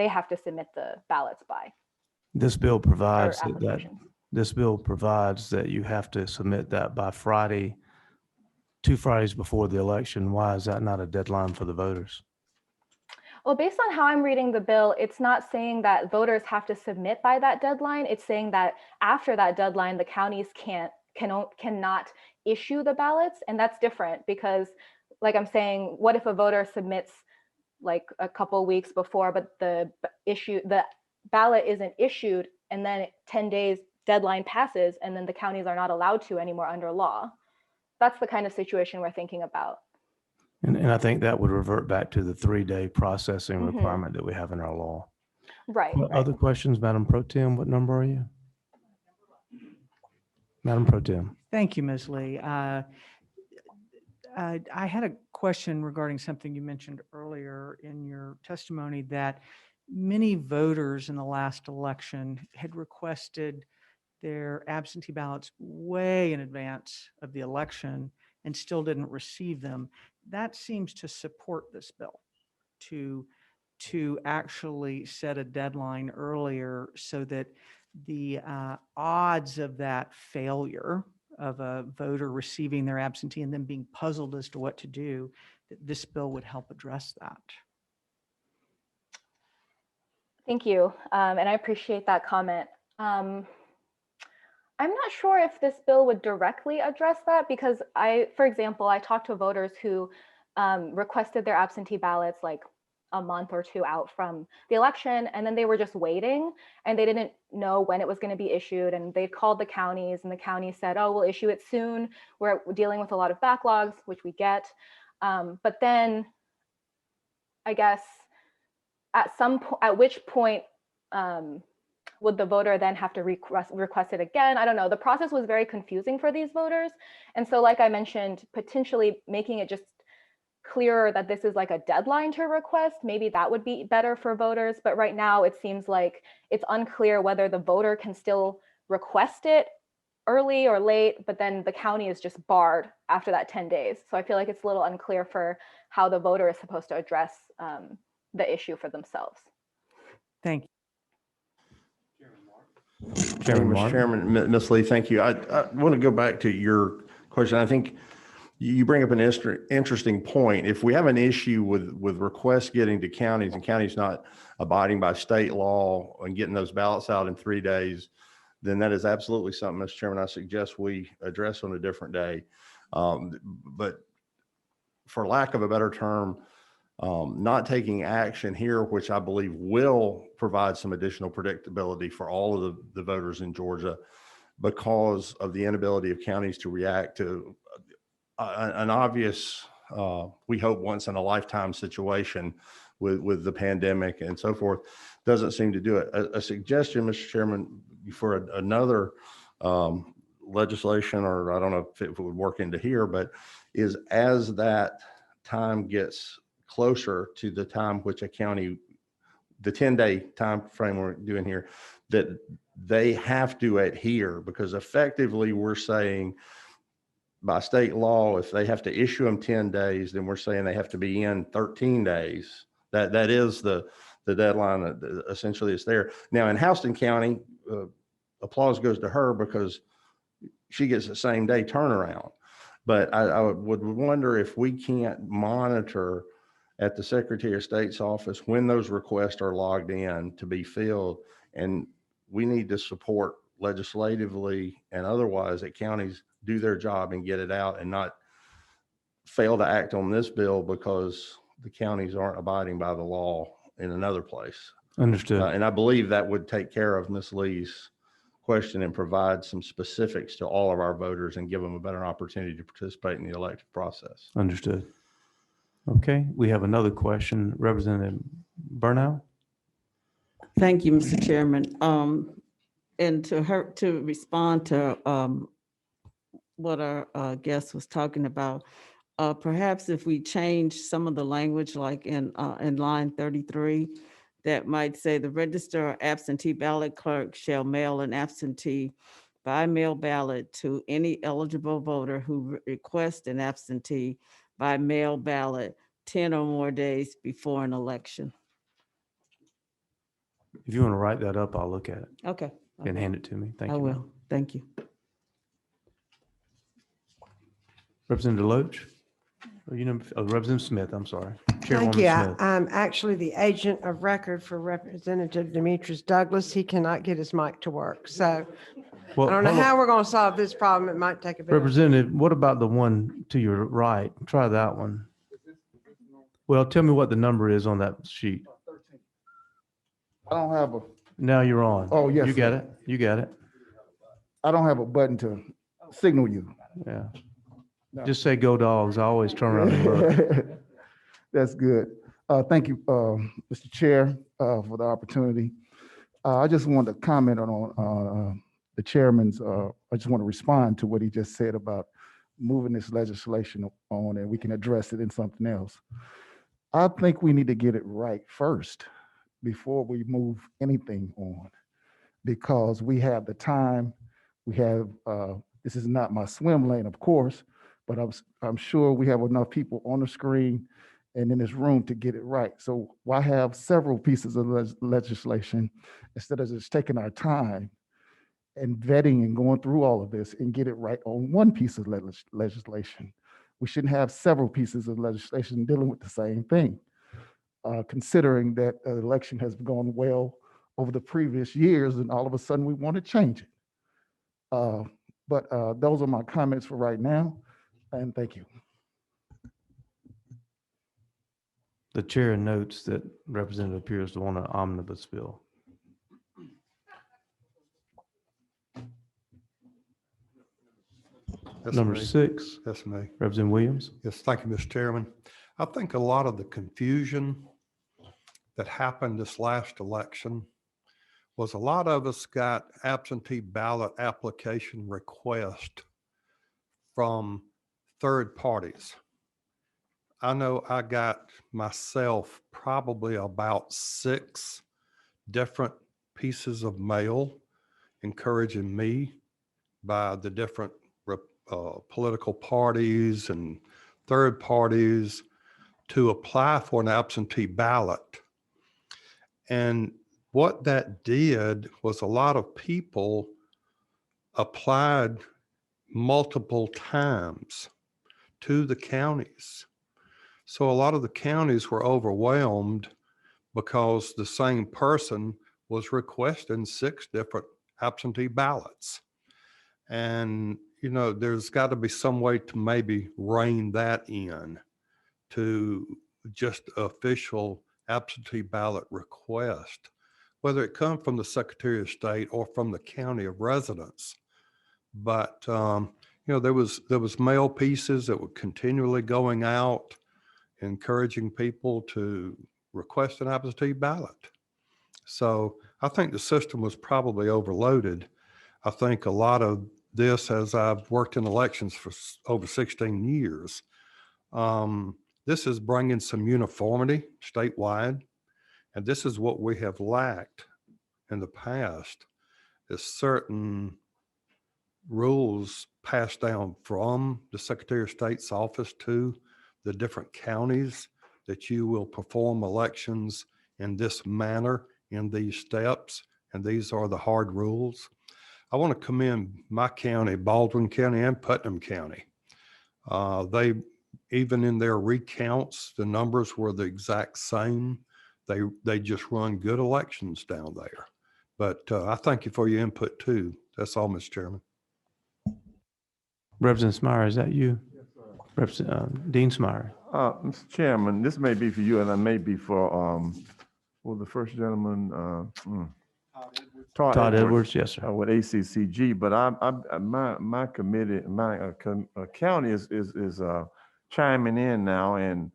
have to submit the ballots by. This bill provides that applications. this bill provides that you have to submit that by Friday, 2 Fridays before the election. Why is that not a deadline for the voters? Well, based on how I'm reading the bill, it's not saying that voters have to submit by that deadline. It's saying that after that deadline, the counties cannot issue the ballots, and that's different because, like I'm saying, what if a voter submits like a couple weeks before, but the ballot isn't issued, and then 10 days deadline passes, and then the counties are not allowed to anymore under law? That's the kind of situation we're thinking about. And I think that would revert back to the 3-day processing Mhm. requirement that we have in our law. Right. Other questions, Madam Pro Tem? What number are you? Madam Pro Tem. Thank you, Ms. Lee. I had a question regarding something you mentioned earlier in your testimony, that many voters in the last election had requested their absentee ballots way in advance of the election and still didn't receive them. That seems to support this bill, to actually set a deadline earlier so that the odds of that failure of a voter receiving their absentee and then being puzzled as to what to do, that this bill would help address that. Thank you. And I appreciate that comment. I'm not sure if this bill would directly address that because for example, I talked to voters who requested their absentee ballots like a month or 2 out from the election, and then they were just waiting and they didn't know when it was going to be issued, and they called the counties and the county said, oh, we'll issue it soon. We're dealing with a lot of backlogs, which we get. But then I guess at which point would the voter then have to request it again? I don't know. The process was very confusing for these voters. And so like I mentioned, potentially making it just clearer that this is like a deadline to request, maybe that would be better for voters. But right now it seems like it's unclear whether the voter can still request it early or late, but then the county is just barred after that 10 days. So I feel like it's a little unclear for how the voter is supposed to address the issue for themselves. Thank you. Mr. Chairman, Ms. Lee, thank you. I want to go back to your question. I think you bring up an interesting point. If we have an issue with requests getting to counties and counties not abiding by state law and getting those ballots out in 3 days, then that is absolutely something, Mr. Chairman, I suggest we address on a different day. But for lack of a better term, not taking action here, which I believe will provide some additional predictability for all of the voters in Georgia because of the inability of counties to react to an obvious, we hope once in a lifetime situation with the pandemic and so forth, doesn't seem to do it. A suggestion, Mr. Chairman, for another legislation, or I don't know if it would work into here, but is as that time gets closer to the time which a county, the 10-day time frame we're doing here, that they have to adhere, because effectively we're saying by state law, if they have to issue them 10 days, then we're saying they have to be in 13 days. That is the deadline that essentially is there. Now in Houston County, applause goes to her because she gets the same day turnaround. But I would wonder if we can't monitor at the Secretary of State's office when those requests are logged in to be filled. And we need to support legislatively and otherwise that counties do their job and get it out and not fail to act on this bill because the counties aren't abiding by the law in another place. Understood. And I believe that would take care of Ms. Lee's question and provide some specifics to all of our voters and give them a better opportunity to participate in the elective process. Understood. Okay, we have another question. Representative Burnow? Thank you, Mr. Chairman. And to respond to what our guest was talking about, perhaps if we change some of the language, like in line 33, that might say the register or absentee ballot clerk shall mail an absentee by mail ballot to any eligible voter who requests an absentee by mail ballot 10 or more days before an election. If you want to write that up, I'll look at it Okay. and hand it to me. Thank you. I will. Thank you. Representative Loach? Or Representative Smith, I'm sorry. Thank Chairwoman you. Smith. I'm actually the agent of record for Representative Demetrius Douglas. He cannot get his mic to work. So Well, I don't know hold on. how we're going to solve this problem. It might take a bit. Representative, what about the one to your right? Try that one. Well, tell me what the number is on that sheet. I don't have a, Now you're on. Oh, yes, You got sir. it? You got it? I don't have a button to signal you. Yeah. No. Just say go dogs. I always turn around and look. That's good. Thank you, Mr. Chair, for the opportunity. I just wanted to comment on the chairman's, I just want to respond to what he just said about moving this legislation on and we can address it in something else. I think we need to get it right first before we move anything on, because we have the time, we have, this is not my swim lane, of course, but I'm sure we have enough people on the screen and in this room to get it right. So why have several pieces of legislation instead of just taking our time and vetting and going through all of this and get it right on one piece of legislation? We shouldn't have several pieces of legislation dealing with the same thing, considering that the election has gone well over the previous years and all of a sudden we want to change it. But those are my comments for right now, and thank you. The chair notes that Representative appears to want an omnibus bill. That's Number me. 6, That's me. Representative Williams. Yes, thank you, Mr. Chairman. I think a lot of the confusion that happened this last election was a lot of us got absentee ballot application requests from third parties. I know I got myself probably about 6 different pieces of mail encouraging me by the different political parties and third parties to apply for an absentee ballot. And what that did was a lot of people applied multiple times to the counties. So a lot of the counties were overwhelmed because the same person was requesting 6 different absentee ballots. And, you know, there's got to be some way to maybe rein that in to just official absentee ballot request, whether it comes from the Secretary of State or from the county of residence. But, you know, there was mail pieces that were continually going out, encouraging people to request an absentee ballot. So I think the system was probably overloaded. I think a lot of this, as I've worked in elections for over 16 years, this is bringing some uniformity statewide. And this is what we have lacked in the past, is certain rules passed down from the Secretary of State's office to the different counties, that you will perform elections in this manner, in these steps, and these are the hard rules. I want to commend my county, Baldwin County and Putnam County. They, even in their recounts, the numbers were the exact same. They just run good elections down there. But I thank you for your input too. That's all, Mr. Chairman. Representative Smyer, is that you? Yes, sir. Representative Dean Smyer. Mr. Chairman, this may be for you and it may be for, well, the first gentleman, Todd Edwards, yes, sir. With ACCG, but my committee, my county is chiming in now, and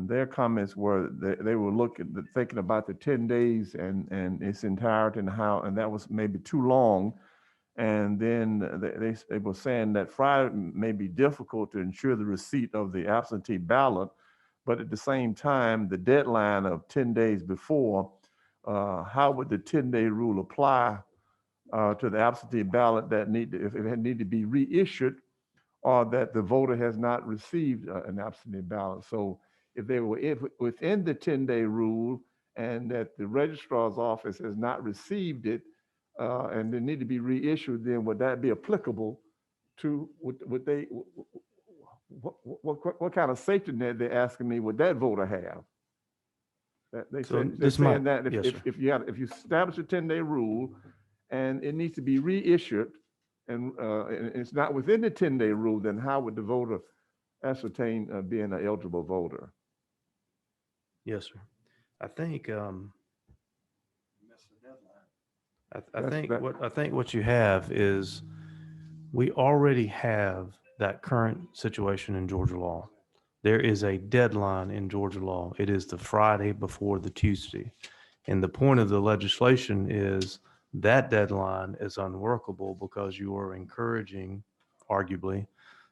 their comments were they were thinking about the 10 days and its entirety and that was maybe too long. And then they were saying that Friday may be difficult to ensure the receipt of the absentee ballot, but at the same time, the deadline of 10 days before, how would the 10-day rule apply to the absentee ballot if it need to be reissued, or that the voter has not received an absentee ballot? So if they were within the 10-day rule and that the registrar's office has not received it, and they need to be reissued, then would that be applicable to, what kind of safety net they're asking me would that voter have? They're saying that if you establish a 10-day rule and it needs to be reissued and it's not within the 10-day rule, then how would the voter ascertain being an eligible voter? Yes, sir. I think I think what you have is we already have that current situation in Georgia law. There is a deadline in Georgia law. It is the Friday before the Tuesday. And the point of the legislation is that deadline is unworkable because you are encouraging, arguably,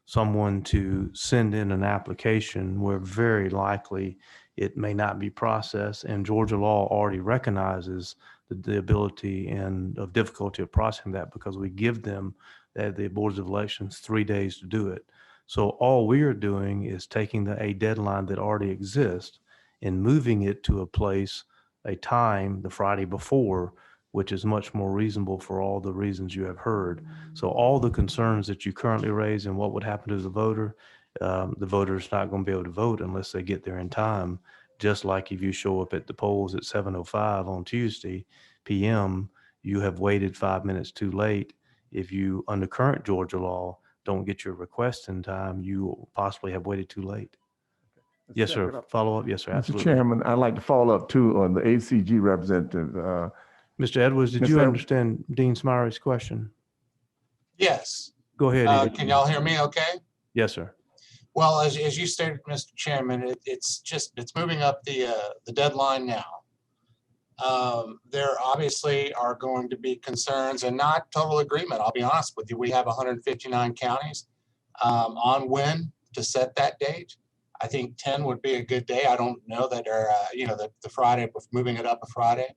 someone to send in an application where very likely it may not be processed. And Georgia law already recognizes the ability and of difficulty of processing that because we give them, the boards of elections, 3 days to do it. So all we are doing is taking a deadline that already exists and moving it to a time, the Friday before, which is much more reasonable for all the reasons you have heard. So all the concerns that you currently raise and what would happen to the voter is not going to be able to vote unless they get there in time. Just like if you show up at the polls at 7:05 on Tuesday PM, you have waited 5 minutes too late. If you, under current Georgia law, don't get your request in time, you possibly have waited too late. Yes, sir. Follow up. Yes, sir. Absolutely. Mr. Chairman, I'd like to follow up too on the ACG representative. Mr. Edwards, did you understand Dean Smyer's question? Yes. Go ahead. Can y'all hear me okay? Yes, sir. Well, as you stated, Mr. Chairman, it's moving up the deadline now. There obviously are going to be concerns and not total agreement. I'll be honest with you. We have 159 counties on when to set that date. I think 10 would be a good day. I don't know that the Friday, moving it up a Friday.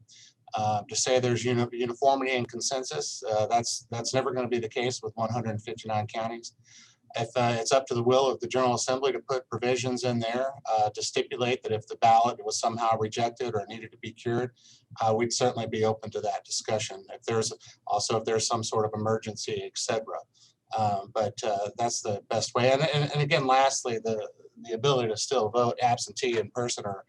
To say there's uniformity and consensus, that's never going to be the case with 159 counties. If it's up to the will of the General Assembly to put provisions in there to stipulate that if the ballot was somehow rejected or needed to be cured, we'd certainly be open to that discussion. If there's some sort of emergency, et cetera. But that's the best way. And again, lastly, the ability to still vote absentee in person or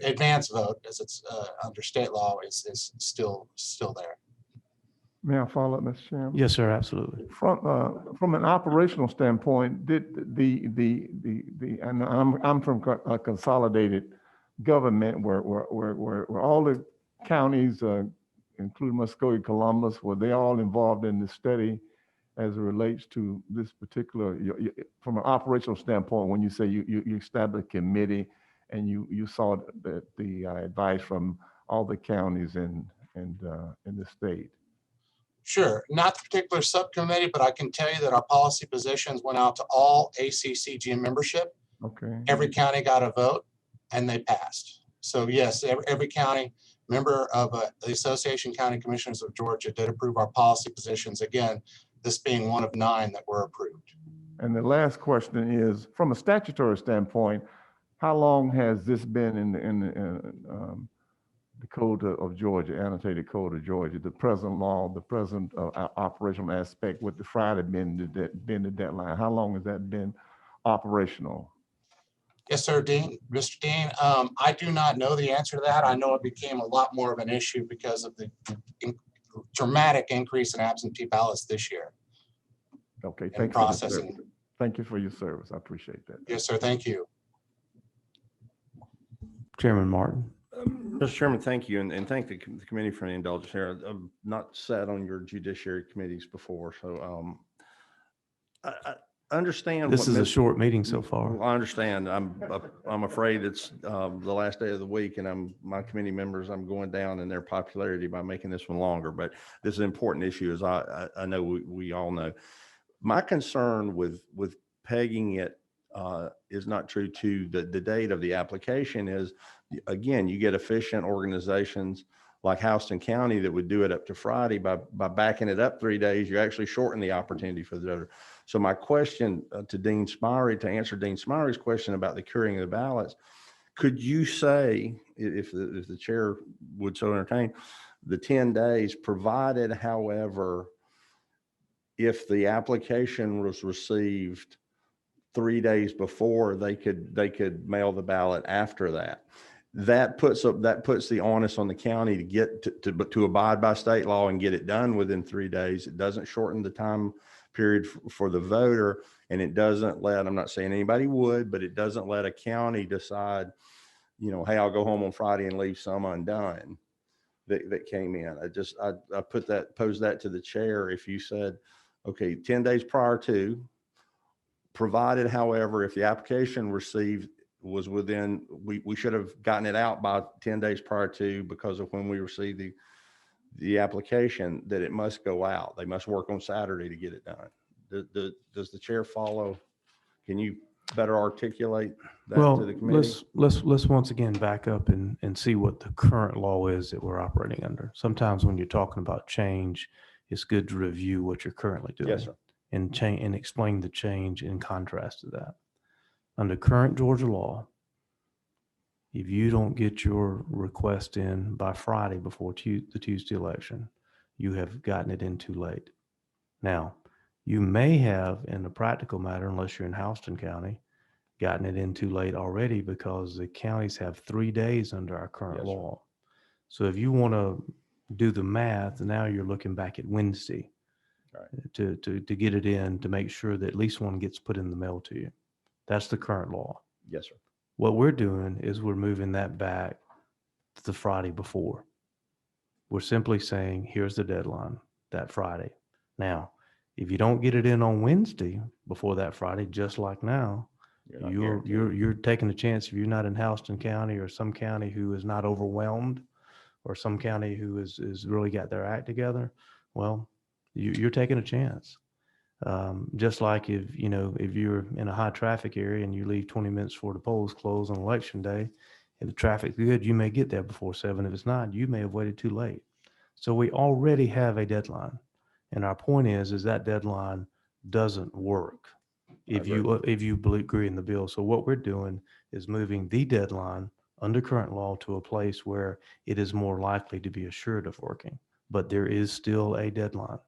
advance vote, as it's under state law, is still there. May I follow up, Mr. Chairman? Yes, sir. Absolutely. From an operational standpoint, did and I'm from a consolidated government where all the counties, including Muskogee, Columbus, were they all involved in the study as it relates to this particular, from an operational standpoint, when you say you established a committee and you saw the advice from all the counties in the state? Sure, not the particular subcommittee, but I can tell you that our policy positions went out to all ACCG membership. Okay. Every county got a vote and they passed. So yes, every county member of the Association of County Commissioners of Georgia did approve our policy positions. Again, this being one of 9 that were approved. And the last question is, from a statutory standpoint, how long has this been the code of Georgia, annotated code of Georgia, the present law, the present operational aspect with the Friday being the deadline? How long has that been operational? Yes, sir, Dean. Mr. Dean, I do not know the answer to that. I know it became a lot more of an issue because of the dramatic increase in absentee ballots this year. Okay, And thank you for your processing. service. Thank you for your service. I appreciate that. Yes, sir. Thank you. Chairman Martin. Mr. Chairman, thank you, and thank the committee for the indulgence here. I've not sat on your judiciary committees before, so I understand. This what is a Ms. short meeting so far. Well, I understand. I'm afraid it's the last day of the week, and my committee members, I'm going down in their popularity by making this one longer. But this is an important issue, as I know we all know. My concern with pegging it is not true to the date of the application. Is again, you get efficient organizations like Houston County that would do it up to Friday. By backing it up 3 days, you actually shorten the opportunity for the voter. So my question to Dean Smyrie, to answer Dean Smyrie's question about the curing of the ballots, could you say, if the chair would so entertain, the 10 days, provided, however, if the application was received 3 days before, they could mail the ballot after that. That puts the onus on the county to get to abide by state law and get it done within 3 days. It doesn't shorten the time period for the voter, and it doesn't let, I'm not saying anybody would, but it doesn't let a county decide, hey, I'll go home on Friday and leave some undone that came in. I pose that to the chair. If you said, okay, 10 days prior to, provided, however, if the application received was within, we should have gotten it out by 10 days prior to, because of when we received the application, that it must go out. They must work on Saturday to get it done. Does the chair follow? Can you better articulate that to the committee? let's once again back up and see what the current law is that we're operating under. Sometimes when you're talking about change, it's good to review what you're currently doing. Yes, sir. And explain the change in contrast to that. Under current Georgia law, if you don't get your request in by Friday before the Tuesday election, you have gotten it in too late. Now, you may have, in a practical matter, unless you're in Houston County, gotten it in too late already, because the counties have 3 days under our current law. So if you want to do the math, now you're looking back at Wednesday. Right. To get it in, to make sure that at least one gets put in the mail to you. That's the current law. Yes, sir. What we're doing is we're moving that back to the Friday before. We're simply saying, here's the deadline, that Friday. Now, if you don't get it in on Wednesday before that Friday, just like now, you're taking a chance. If you're not in Houston County, or some county who is not overwhelmed, or some county who is really got their act together, well, you're taking a chance. Just like if you're in a high traffic area and you leave 20 minutes before the polls close on election day, if the traffic's good, you may get there before 7. If it's not, you may have waited too late. So we already have a deadline. And our point is that deadline doesn't work if you agree in the bill. So what we're doing is moving the deadline under current law to a place where it is more likely to be assured of working. But there is still a deadline.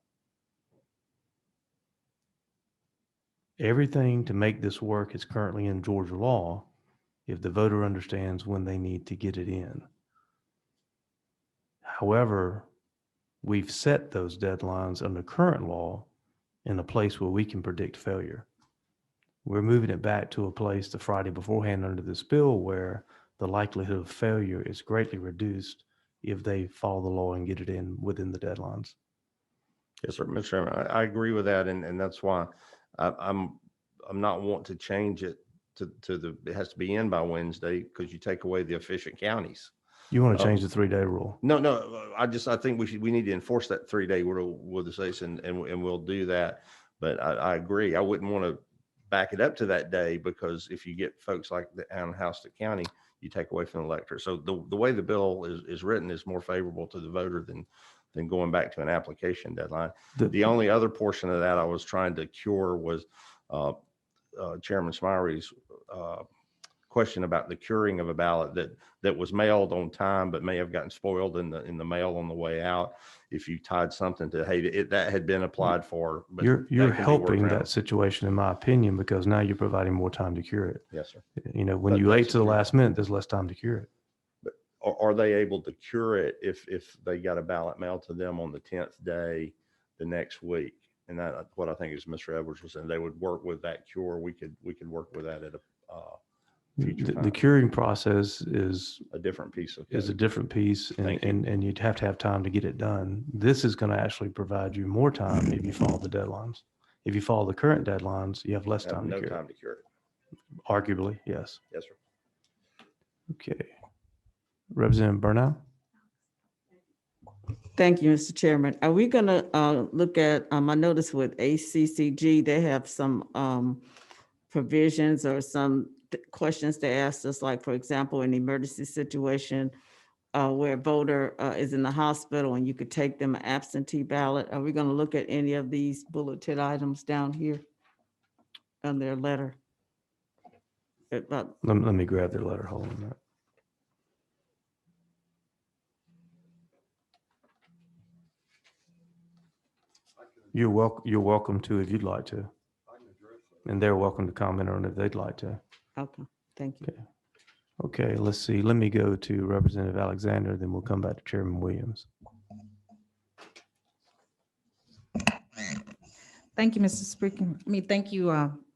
Everything to make this work is currently in Georgia law if the voter understands when they need to get it in. However, we've set those deadlines under current law in a place where we can predict failure. We're moving it back to a place the Friday beforehand under this bill where the likelihood of failure is greatly reduced if they follow the law and get it in within the deadlines. Yes, sir, Mr. Chairman, I agree with that, and that's why I'm not wanting to change it to it has to be in by Wednesday, because you take away the efficient counties. You want to change the 3-day rule? No, I think we need to enforce that 3-day rule with the states, and we'll do that. But I agree. I wouldn't want to back it up to that day, because if you get folks like the Houston County, you take away from the electorate. So the way the bill is written is more favorable to the voter than going back to an application deadline. The only other portion of that I was trying to cure was Chairman Smyrie's question about the curing of a ballot that was mailed on time, but may have gotten spoiled in the mail on the way out. If you tied something to, hey, that had been applied for. But You're that can be helping worked around. that situation, in my opinion, because now you're providing more time to cure it. Yes, sir. You know, when But you wait that's to the true. last minute, there's less time to cure it. Are they able to cure it if they got a ballot mailed to them on the 10th day the next week? And that what I think is Mr. Edwards was saying, they would work with that cure. We could work with that at a future The time. curing process is A different piece of is a code. different piece, and, Thank you. and you'd have to have time to get it done. This is going to actually provide you more time if you follow the deadlines. If you follow the current deadlines, you have less Have time to no cure time it. to cure it. Arguably, yes. Yes, sir. Okay. Representative Burnell? Thank you, Mr. Chairman. Are we gonna look at, I noticed with ACCG, they have some provisions or some questions they asked us, like, for example, an emergency situation where a voter is in the hospital and you could take them an absentee ballot. Are we gonna look at any of these bulleted items down here on their letter? About Let me grab their letter. Hold on a minute. You're welcome to if you'd like to. And they're welcome to comment on it if they'd like to. Okay, thank you. Okay, let's see. Let me go to Representative Alexander, then we'll come back to Chairman Williams. Thank you, Mr. Speaker. Thank you,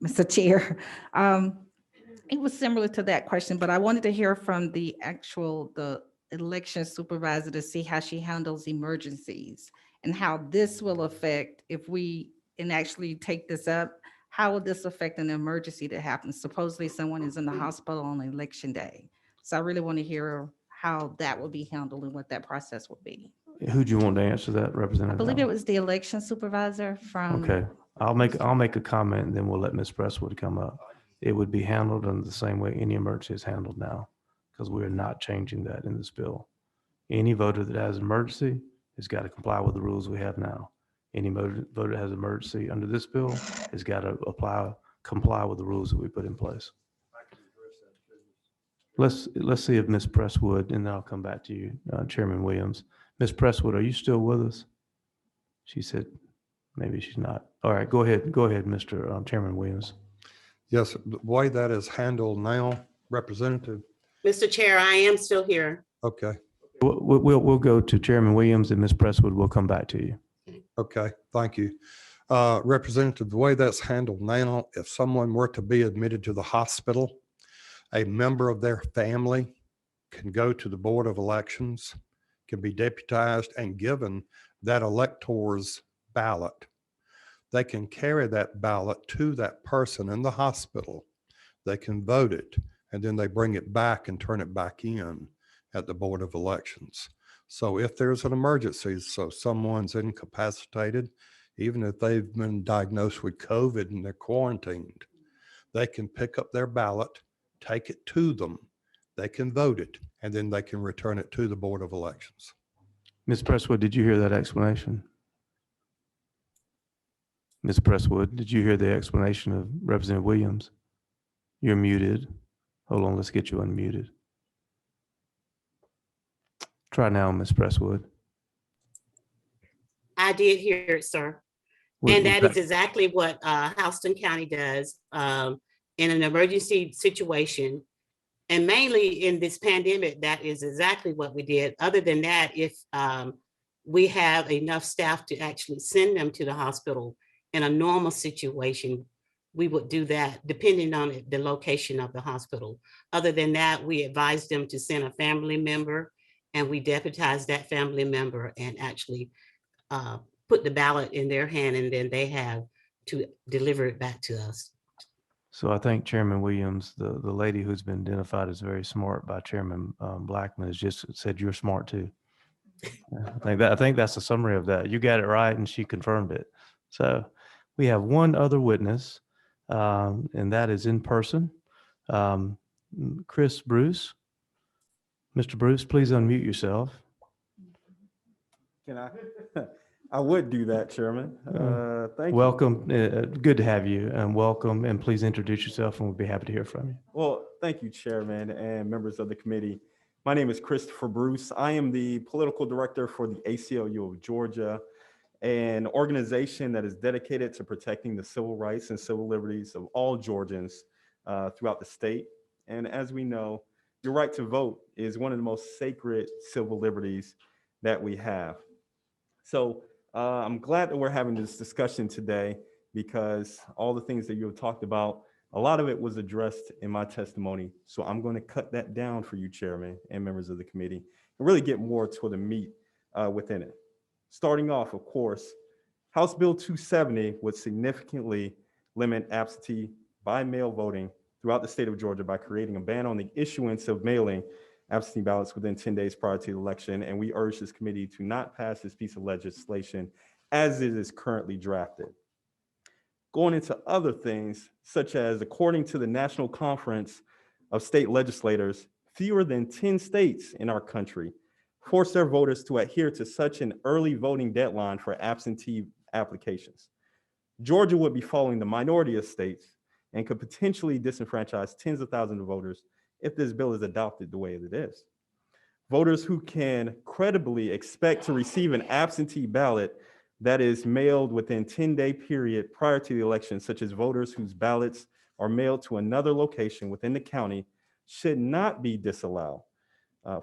Mr. Chair. It was similar to that question, but I wanted to hear from the election supervisor to see how she handles emergencies and how this will affect if we actually take this up. How will this affect an emergency that happens? Supposedly someone is in the hospital on election day. So I really want to hear how that will be handled and what that process will be. Who do you want to answer that, I Representative? believe Allen? it was the election supervisor from. Okay, I'll make a comment and then we'll let Ms. Presswood come up. It would be handled in the same way any emergency is handled now, because we're not changing that in this bill. Any voter that has an emergency has got to comply with the rules we have now. Any voter that has emergency under this bill has got to comply with the rules that we put in place. Let's see if Ms. Presswood, and then I'll come back to you, Chairman Williams. Ms. Presswood, are you still with us? She said, maybe she's not. All right, go ahead, Mr. Chairman Williams. Yes, the way that is handled now, Representative. Mr. Chair, I am still here. Okay, We'll go to Chairman Williams, and Ms. Presswood will come back to you. okay, thank you. Representative, the way that's handled now, if someone were to be admitted to the hospital, a member of their family can go to the Board of Elections, can be deputized and given that elector's ballot. They can carry that ballot to that person in the hospital. They can vote it, and then they bring it back and turn it back in at the Board of Elections. So if there's an emergency, so someone's incapacitated, even if they've been diagnosed with COVID and they're quarantined, they can pick up their ballot, take it to them, they can vote it, and then they can return it to the Board of Elections. Ms. Presswood, did you hear that explanation? Ms. Presswood, did you hear the explanation of Representative Williams? You're muted. Hold on, let's get you unmuted. Try now, Ms. Presswood. I did hear it, sir. And that is exactly what Houston County does in an emergency situation. And mainly in this pandemic, that is exactly what we did. Other than that, if we have enough staff to actually send them to the hospital in a normal situation, we would do that depending on the location of the hospital. Other than that, we advise them to send a family member, and we deputize that family member and actually put the ballot in their hand, and then they have to deliver it back to us. So I think Chairman Williams, the lady who's been identified as very smart by Chairman Blackman, has just said you're smart too. I think that's a summary of that. You got it right, and she confirmed it. So we have one other witness, and that is in person. Chris Bruce. Mr. Bruce, please unmute yourself. Can I? I would do that, Chairman. Thank you. Welcome. Good to have you, and welcome. And please introduce yourself, and we'll be happy to hear from you. Well, thank Thank you, Chairman and members of the committee. My name is Christopher Bruce. I am the political director for the ACLU of Georgia, an organization that is dedicated to protecting the civil rights and civil liberties of all Georgians throughout the state. And as we know, your right to vote is one of the most sacred civil liberties that we have. So I'm glad that we're having this discussion today because all the things that you have talked about, a lot of it was addressed in my testimony. So I'm going to cut that down for you, Chairman and members of the committee, and really get more to the meat within it. Starting off, of course, House Bill 270 would significantly limit absentee by mail voting throughout the state of Georgia by creating a ban on the issuance of mailing absentee ballots within 10 days prior to the election. And we urge this committee to not pass this piece of legislation as it is currently drafted. Going into other things, such as according to the National Conference of State Legislators, fewer than 10 states in our country force their voters to adhere to such an early voting deadline for absentee applications. Georgia would be following the minority of states and could potentially disenfranchise tens of thousands of voters if this bill is adopted the way it is. Voters who can credibly expect to receive an absentee ballot that is mailed within 10-day period prior to the election, such as voters whose ballots are mailed to another location within the county, should not be disallowed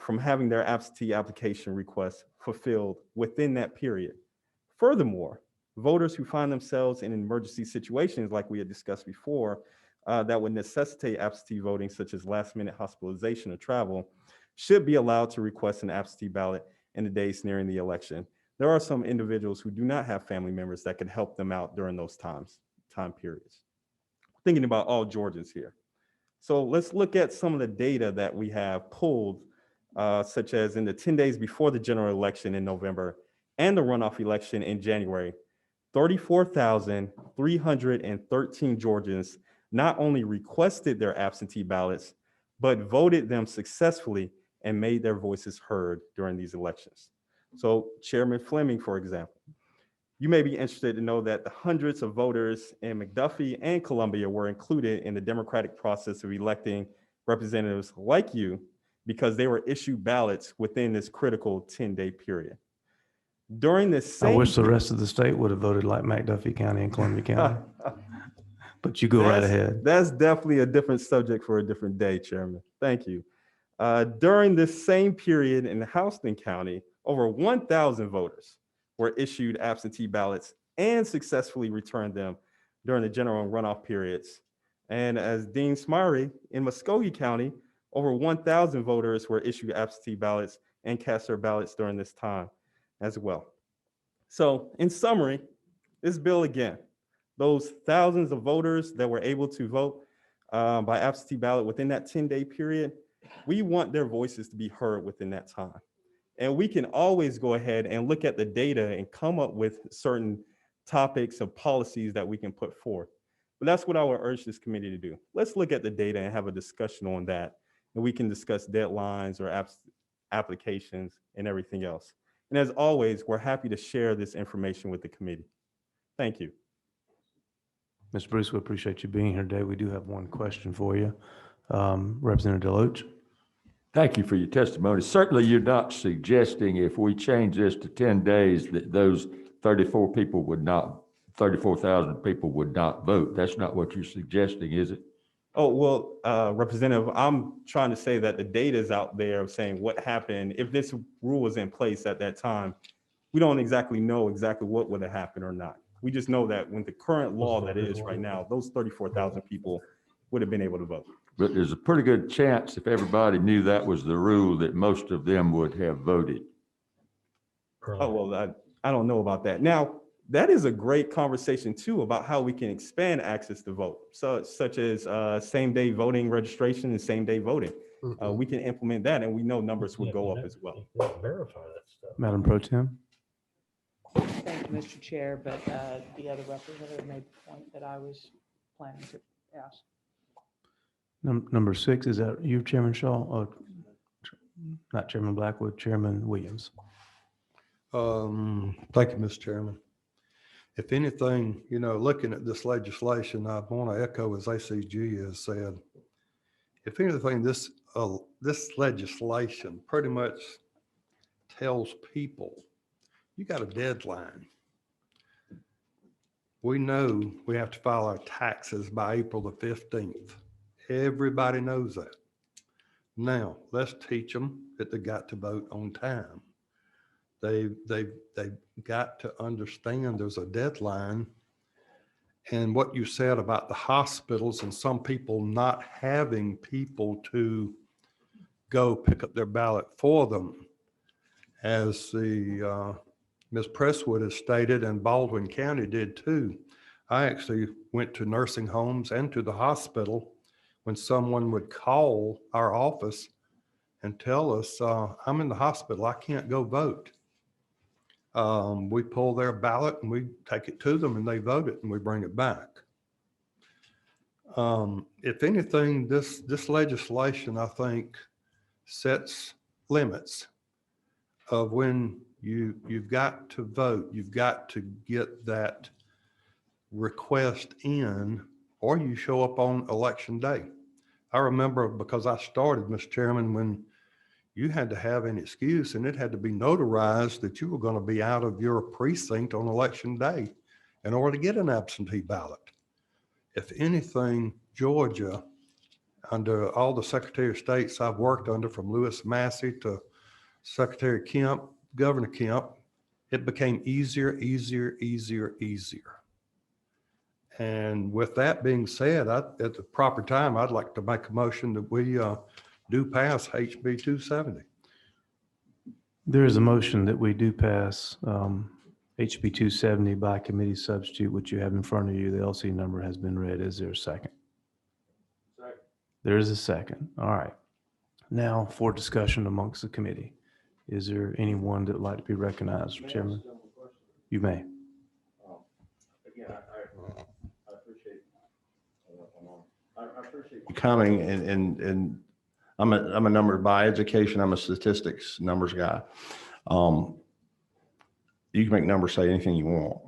from having their absentee application requests fulfilled within that period. Furthermore, voters who find themselves in emergency situations like we had discussed before that would necessitate absentee voting, such as last-minute hospitalization or travel, should be allowed to request an absentee ballot in the days nearing the election. There are some individuals who do not have family members that could help them out during those time periods. Thinking about all Georgians here. So let's look at some of the data that we have pulled, such as in the 10 days before the general election in November and the runoff election in January, 34,313 Georgians not only requested their absentee ballots, but voted them successfully and made their voices heard during these elections. So Chairman Fleming, for example, you may be interested to know that the hundreds of voters in McDuffie and Columbia were included in the democratic process of electing representatives like you because they were issued ballots within this critical 10-day period. During this I same wish the rest of the state would have voted like McDuffie County and Columbia County. But you go right ahead. That's definitely a different subject for a different day, Chairman. Thank you. During this same period in Houston County, over 1,000 voters were issued absentee ballots and successfully returned them during the general runoff periods. And as Dean Smyrie in Muskogee County, over 1,000 voters were issued absentee ballots and cast their ballots during this time as well. So in summary, this bill again, those thousands of voters that were able to vote by absentee ballot within that 10-day period, we want their voices to be heard within that time. And we can always go ahead and look at the data and come up with certain topics of policies that we can put forth. But that's what I would urge this committee to do. Let's look at the data and have a discussion on that. And we can discuss deadlines or applications and everything else. And as always, we're happy to share this information with the committee. Thank you. Mr. Bruce, we appreciate you being here today. We do have one question for you. Representative Deloach. Thank you for your testimony. Certainly, you're not suggesting if we change this to 10 days that those 34,000 people would not vote. That's not what you're suggesting, is it? Oh, well, Representative, I'm trying to say that the data is out there of saying what happened. If this rule was in place at that time, we don't exactly know exactly what would have happened or not. We just know that when the current law that is right now, those 34,000 people would have been able to vote. But there's a pretty good chance if everybody knew that was the rule that most of them would have voted. Oh, well, I don't know about that. Now, that is a great conversation too about how we can expand access to vote. So such as same-day voting registration and same-day voting. We can implement that and we know numbers will go up as well. Verify that stuff. Madam Pro Tem. Thank you, Mr. Chair, but the other representative made the point that I was planning to ask. Number 6, is that you, Chairman Shaw? Or not Chairman Blackwood, Chairman Williams? Thank you, Mr. Chairman. If anything, looking at this legislation, I want to echo as ACG has said. if anything, this legislation pretty much tells people, you got a deadline. We know we have to file our taxes by April the 15th. Everybody knows that. Now, let's teach them that they got to vote on time. They've got to understand there's a deadline. And what you said about the hospitals and some people not having people to go pick up their ballot for them, as the Ms. Presswood has stated, and Baldwin County did too. I actually went to nursing homes and to the hospital when someone would call our office and tell us, I'm in the hospital, I can't go vote. We pull their ballot and we take it to them and they vote it and we bring it back. If anything, this legislation, I think, sets limits of when you've got to vote, you've got to get that request in, or you show up on election day. I remember, because I started, Mr. Chairman, when you had to have an excuse and it had to be notarized that you were going to be out of your precinct on election day in order to get an absentee ballot. If anything, Georgia, under all the Secretary of States I've worked under, from Lewis Massey to Secretary Kemp, Governor Kemp, it became easier. And with that being said, at the proper time, I'd like to make a motion that we do pass HB 270. There is a motion that we do pass HB 270 by committee substitute, which you have in front of you. The LC number has been read. Is there a second? Second. There is a second. All right. Now for discussion amongst the committee. Is there anyone that would like to be recognized, Chairman? You may. Again, I appreciate you coming, and I'm a number by education. I'm a statistics numbers guy. You can make numbers say anything you want.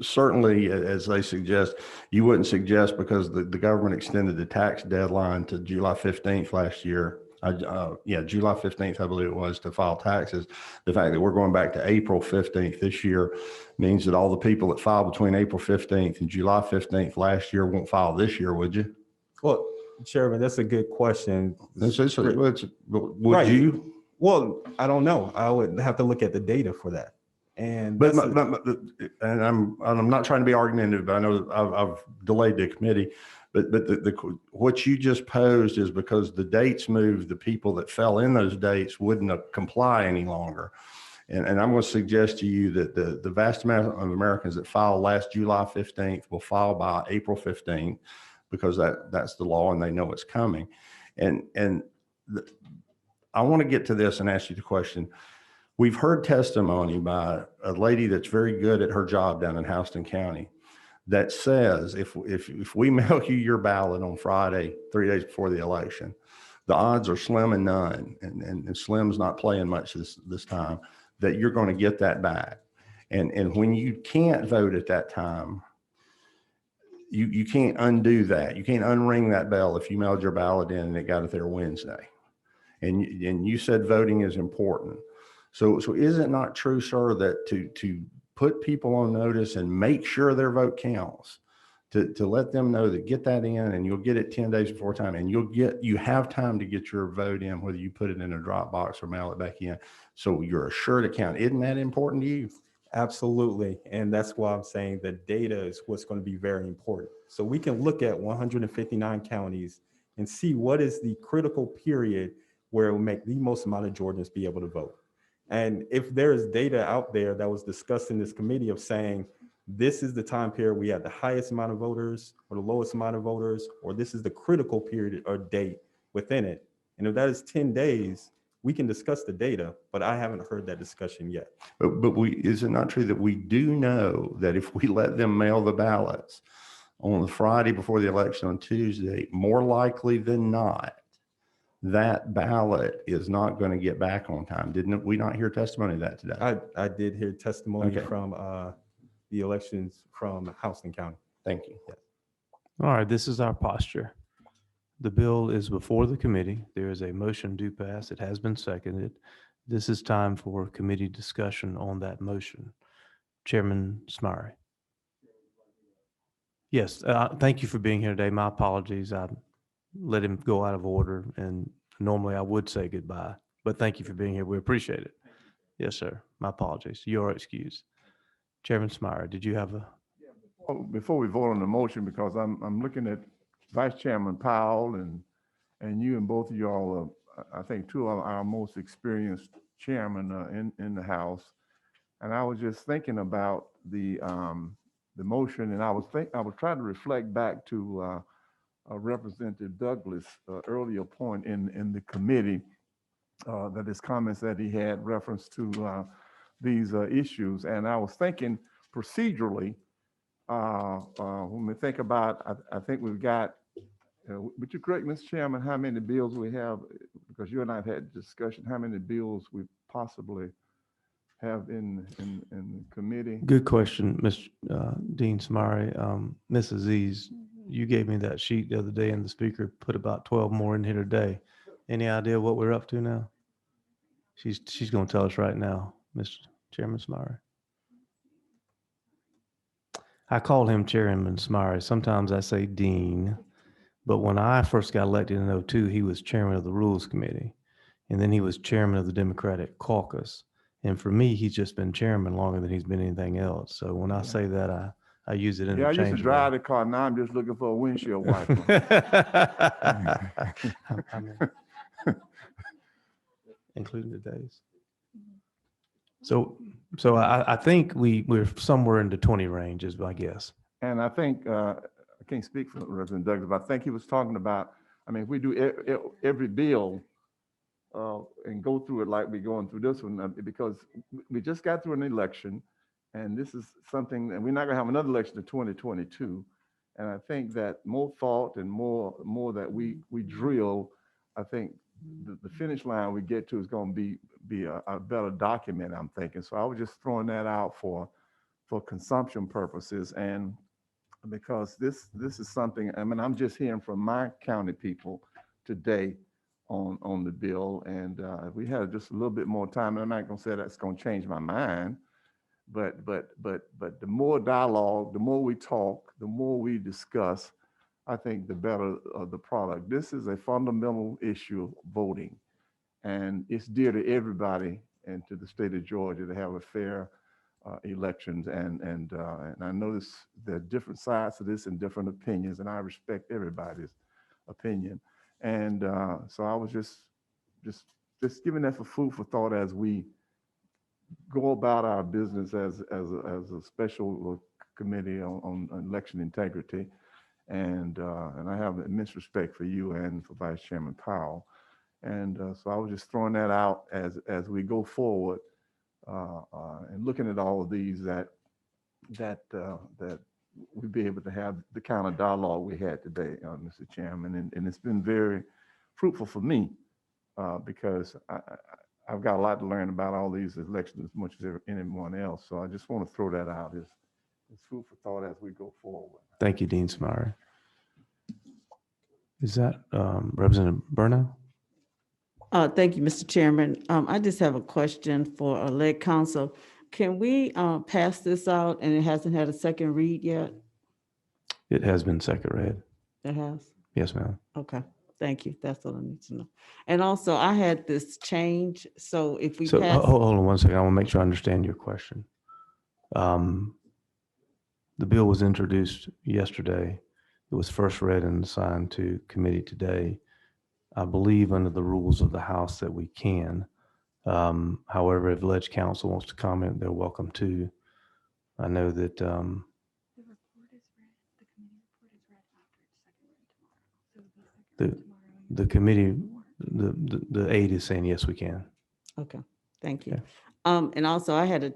Certainly, as they suggest, you wouldn't suggest, because the government extended the tax deadline to July 15th last year. July 15th, I believe it was, to file taxes. The fact that we're going back to April 15th this year means that all the people that filed between April 15th and July 15th last year won't file this year, would you? Well, Chairman, that's a good question. Would you? Well, I don't know. I would have to look at the data for that. And I'm not trying to be argumentative, but I know I've delayed the committee. But what you just posed is because the dates moved, the people that fell in those dates wouldn't comply any longer. And I'm going to suggest to you that the vast amount of Americans that filed last July 15th will file by April 15th, because that's the law and they know it's coming. I want to get to this and ask you the question. We've heard testimony by a lady that's very good at her job down in Houston County that says if we mail you your ballot on Friday, 3 days before the election, the odds are slim and none, and Slim's not playing much this time, that you're going to get that back. And when you can't vote at that time, you can't undo that. You can't unring that bell if you mailed your ballot in and it got it there Wednesday. And you said voting is important. So is it not true, sir, that to put people on notice and make sure their vote counts, to let them know that get that in, and you'll get it 10 days before time, and you have time to get your vote in, whether you put it in a drop box or mail it back in, so you're assured to count? Isn't that important to you? Absolutely. And that's why I'm saying that data is what's going to be very important. So we can look at 159 counties and see what is the critical period where it will make the most amount of Georgians be able to vote. And if there is data out there that was discussed in this committee of saying, this is the time period we have the highest amount of voters or the lowest amount of voters, or this is the critical period or date within it. And if that is 10 days, we can discuss the data, but I haven't heard that discussion yet. But is it not true that we do know that if we let them mail the ballots on the Friday before the election on Tuesday, more likely than not, that ballot is not going to get back on time? Didn't we not hear testimony of that today? I did hear testimony Okay. from the elections from Houston County. Thank you. Yes. All right, this is our posture. The bill is before the committee. There is a motion to pass. It has been seconded. This is time for committee discussion on that motion. Chairman Smyrie. Yes, thank you for being here today. My apologies. I let him go out of order, and normally I would say goodbye, but thank you for being here. We appreciate it. Yes, sir. My apologies. You are excused. Chairman Smyrie, did you have a? Oh, before we vote on the motion, because I'm looking at Vice Chairman Powell and you, and both of y'all are, I think, two of our most experienced chairmen in the House. And I was just thinking about the motion, and I was trying to reflect back to Representative Douglas' earlier point in the committee, that his comments that he had reference to these issues. And I was thinking procedurally, when we think about, I think we've got, would you correct, Mr. Chairman, how many bills we have? Because you and I have had discussion, how many bills we possibly have in the committee? Good question, Mr. Dean Smyrie. Ms. Aziz, you gave me that sheet the other day, and the speaker put about 12 more in here today. Any idea what we're up to now? She's going to tell us right now, Mr. Chairman Smyrie. I call him Chairman Smyrie. Sometimes I say Dean, but when I first got elected in 2002, he was chairman of the Rules Committee, and then he was chairman of the Democratic Caucus. And for me, he's just been chairman longer than he's been anything else. So when I say that, I use it Yeah, I used to interchangeably. drive the car. Now I'm just looking for a windshield wiper. I mean, including the days. So I think we're somewhere in the 20 range is my guess. And I think, I can't speak for Representative Douglas, but I think he was talking about, I mean, if we do every bill and go through it like we're going through this one, because we just got through an election, and this is something, and we're not gonna have another election in 2022. And I think that more thought and more that we drill, I think the finish line we get to is gonna be a better document, I'm thinking. So I was just throwing that out for consumption purposes. And because this is something, I mean, I'm just hearing from my county people today on the bill. And if we had just a little bit more time, and I'm not gonna say that's gonna change my mind, but the more dialogue, the more we talk, the more we discuss, I think the better the product. This is a fundamental issue, voting. And it's dear to everybody and to the state of Georgia to have a fair elections. And I notice there are different sides to this and different opinions, and I respect everybody's opinion. And so I was just giving that for food for thought as we go about our business as a special committee on election integrity. And I have immense respect for you and for Vice Chairman Powell. And so I was just throwing that out as we go forward and looking at all of these that we'd be able to have the kind of dialogue we had today, Mr. Chairman. And it's been very fruitful for me because I've got a lot to learn about all these elections as much as anyone else. So I just want to throw that out as food for thought as we go forward. Thank you, Dean Smyrie. Is that Representative Burno? Thank you, Mr. Chairman. I just have a question for our lead counsel. Can we pass this out and it hasn't had a second read yet? It has been second read. It has? Yes, ma'am. Okay, thank you. That's all I need to know. And also I had this change. So if we So pass. hold on one second. I want to make sure I understand your question. The bill was introduced yesterday. It was first read and assigned to committee today. I believe under the rules of the House that we can. However, if Ledge Council wants to comment, they're welcome to. I know that the committee, the aide is saying, yes, we can. Okay, thank you. Okay. And also I had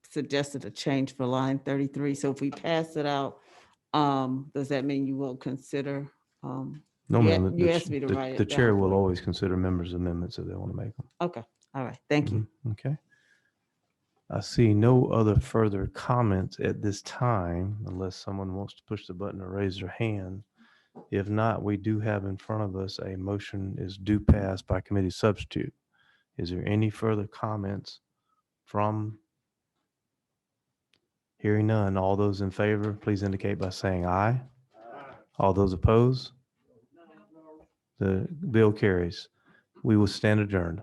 suggested a change for line 33. So if we pass it out, does that mean you will consider? No, ma'am. You asked me to write it The chair down will for you. always consider members' amendments if they want to make them. Okay, all right, thank you. Okay. I see no other further comments at this time, unless someone wants to push the button or raise their hand. If not, we do have in front of us a motion is due pass by committee substitute. Is there any further comments from? Hearing none, all those in favor, please indicate by saying aye. All those opposed? The bill carries. We will stand adjourned.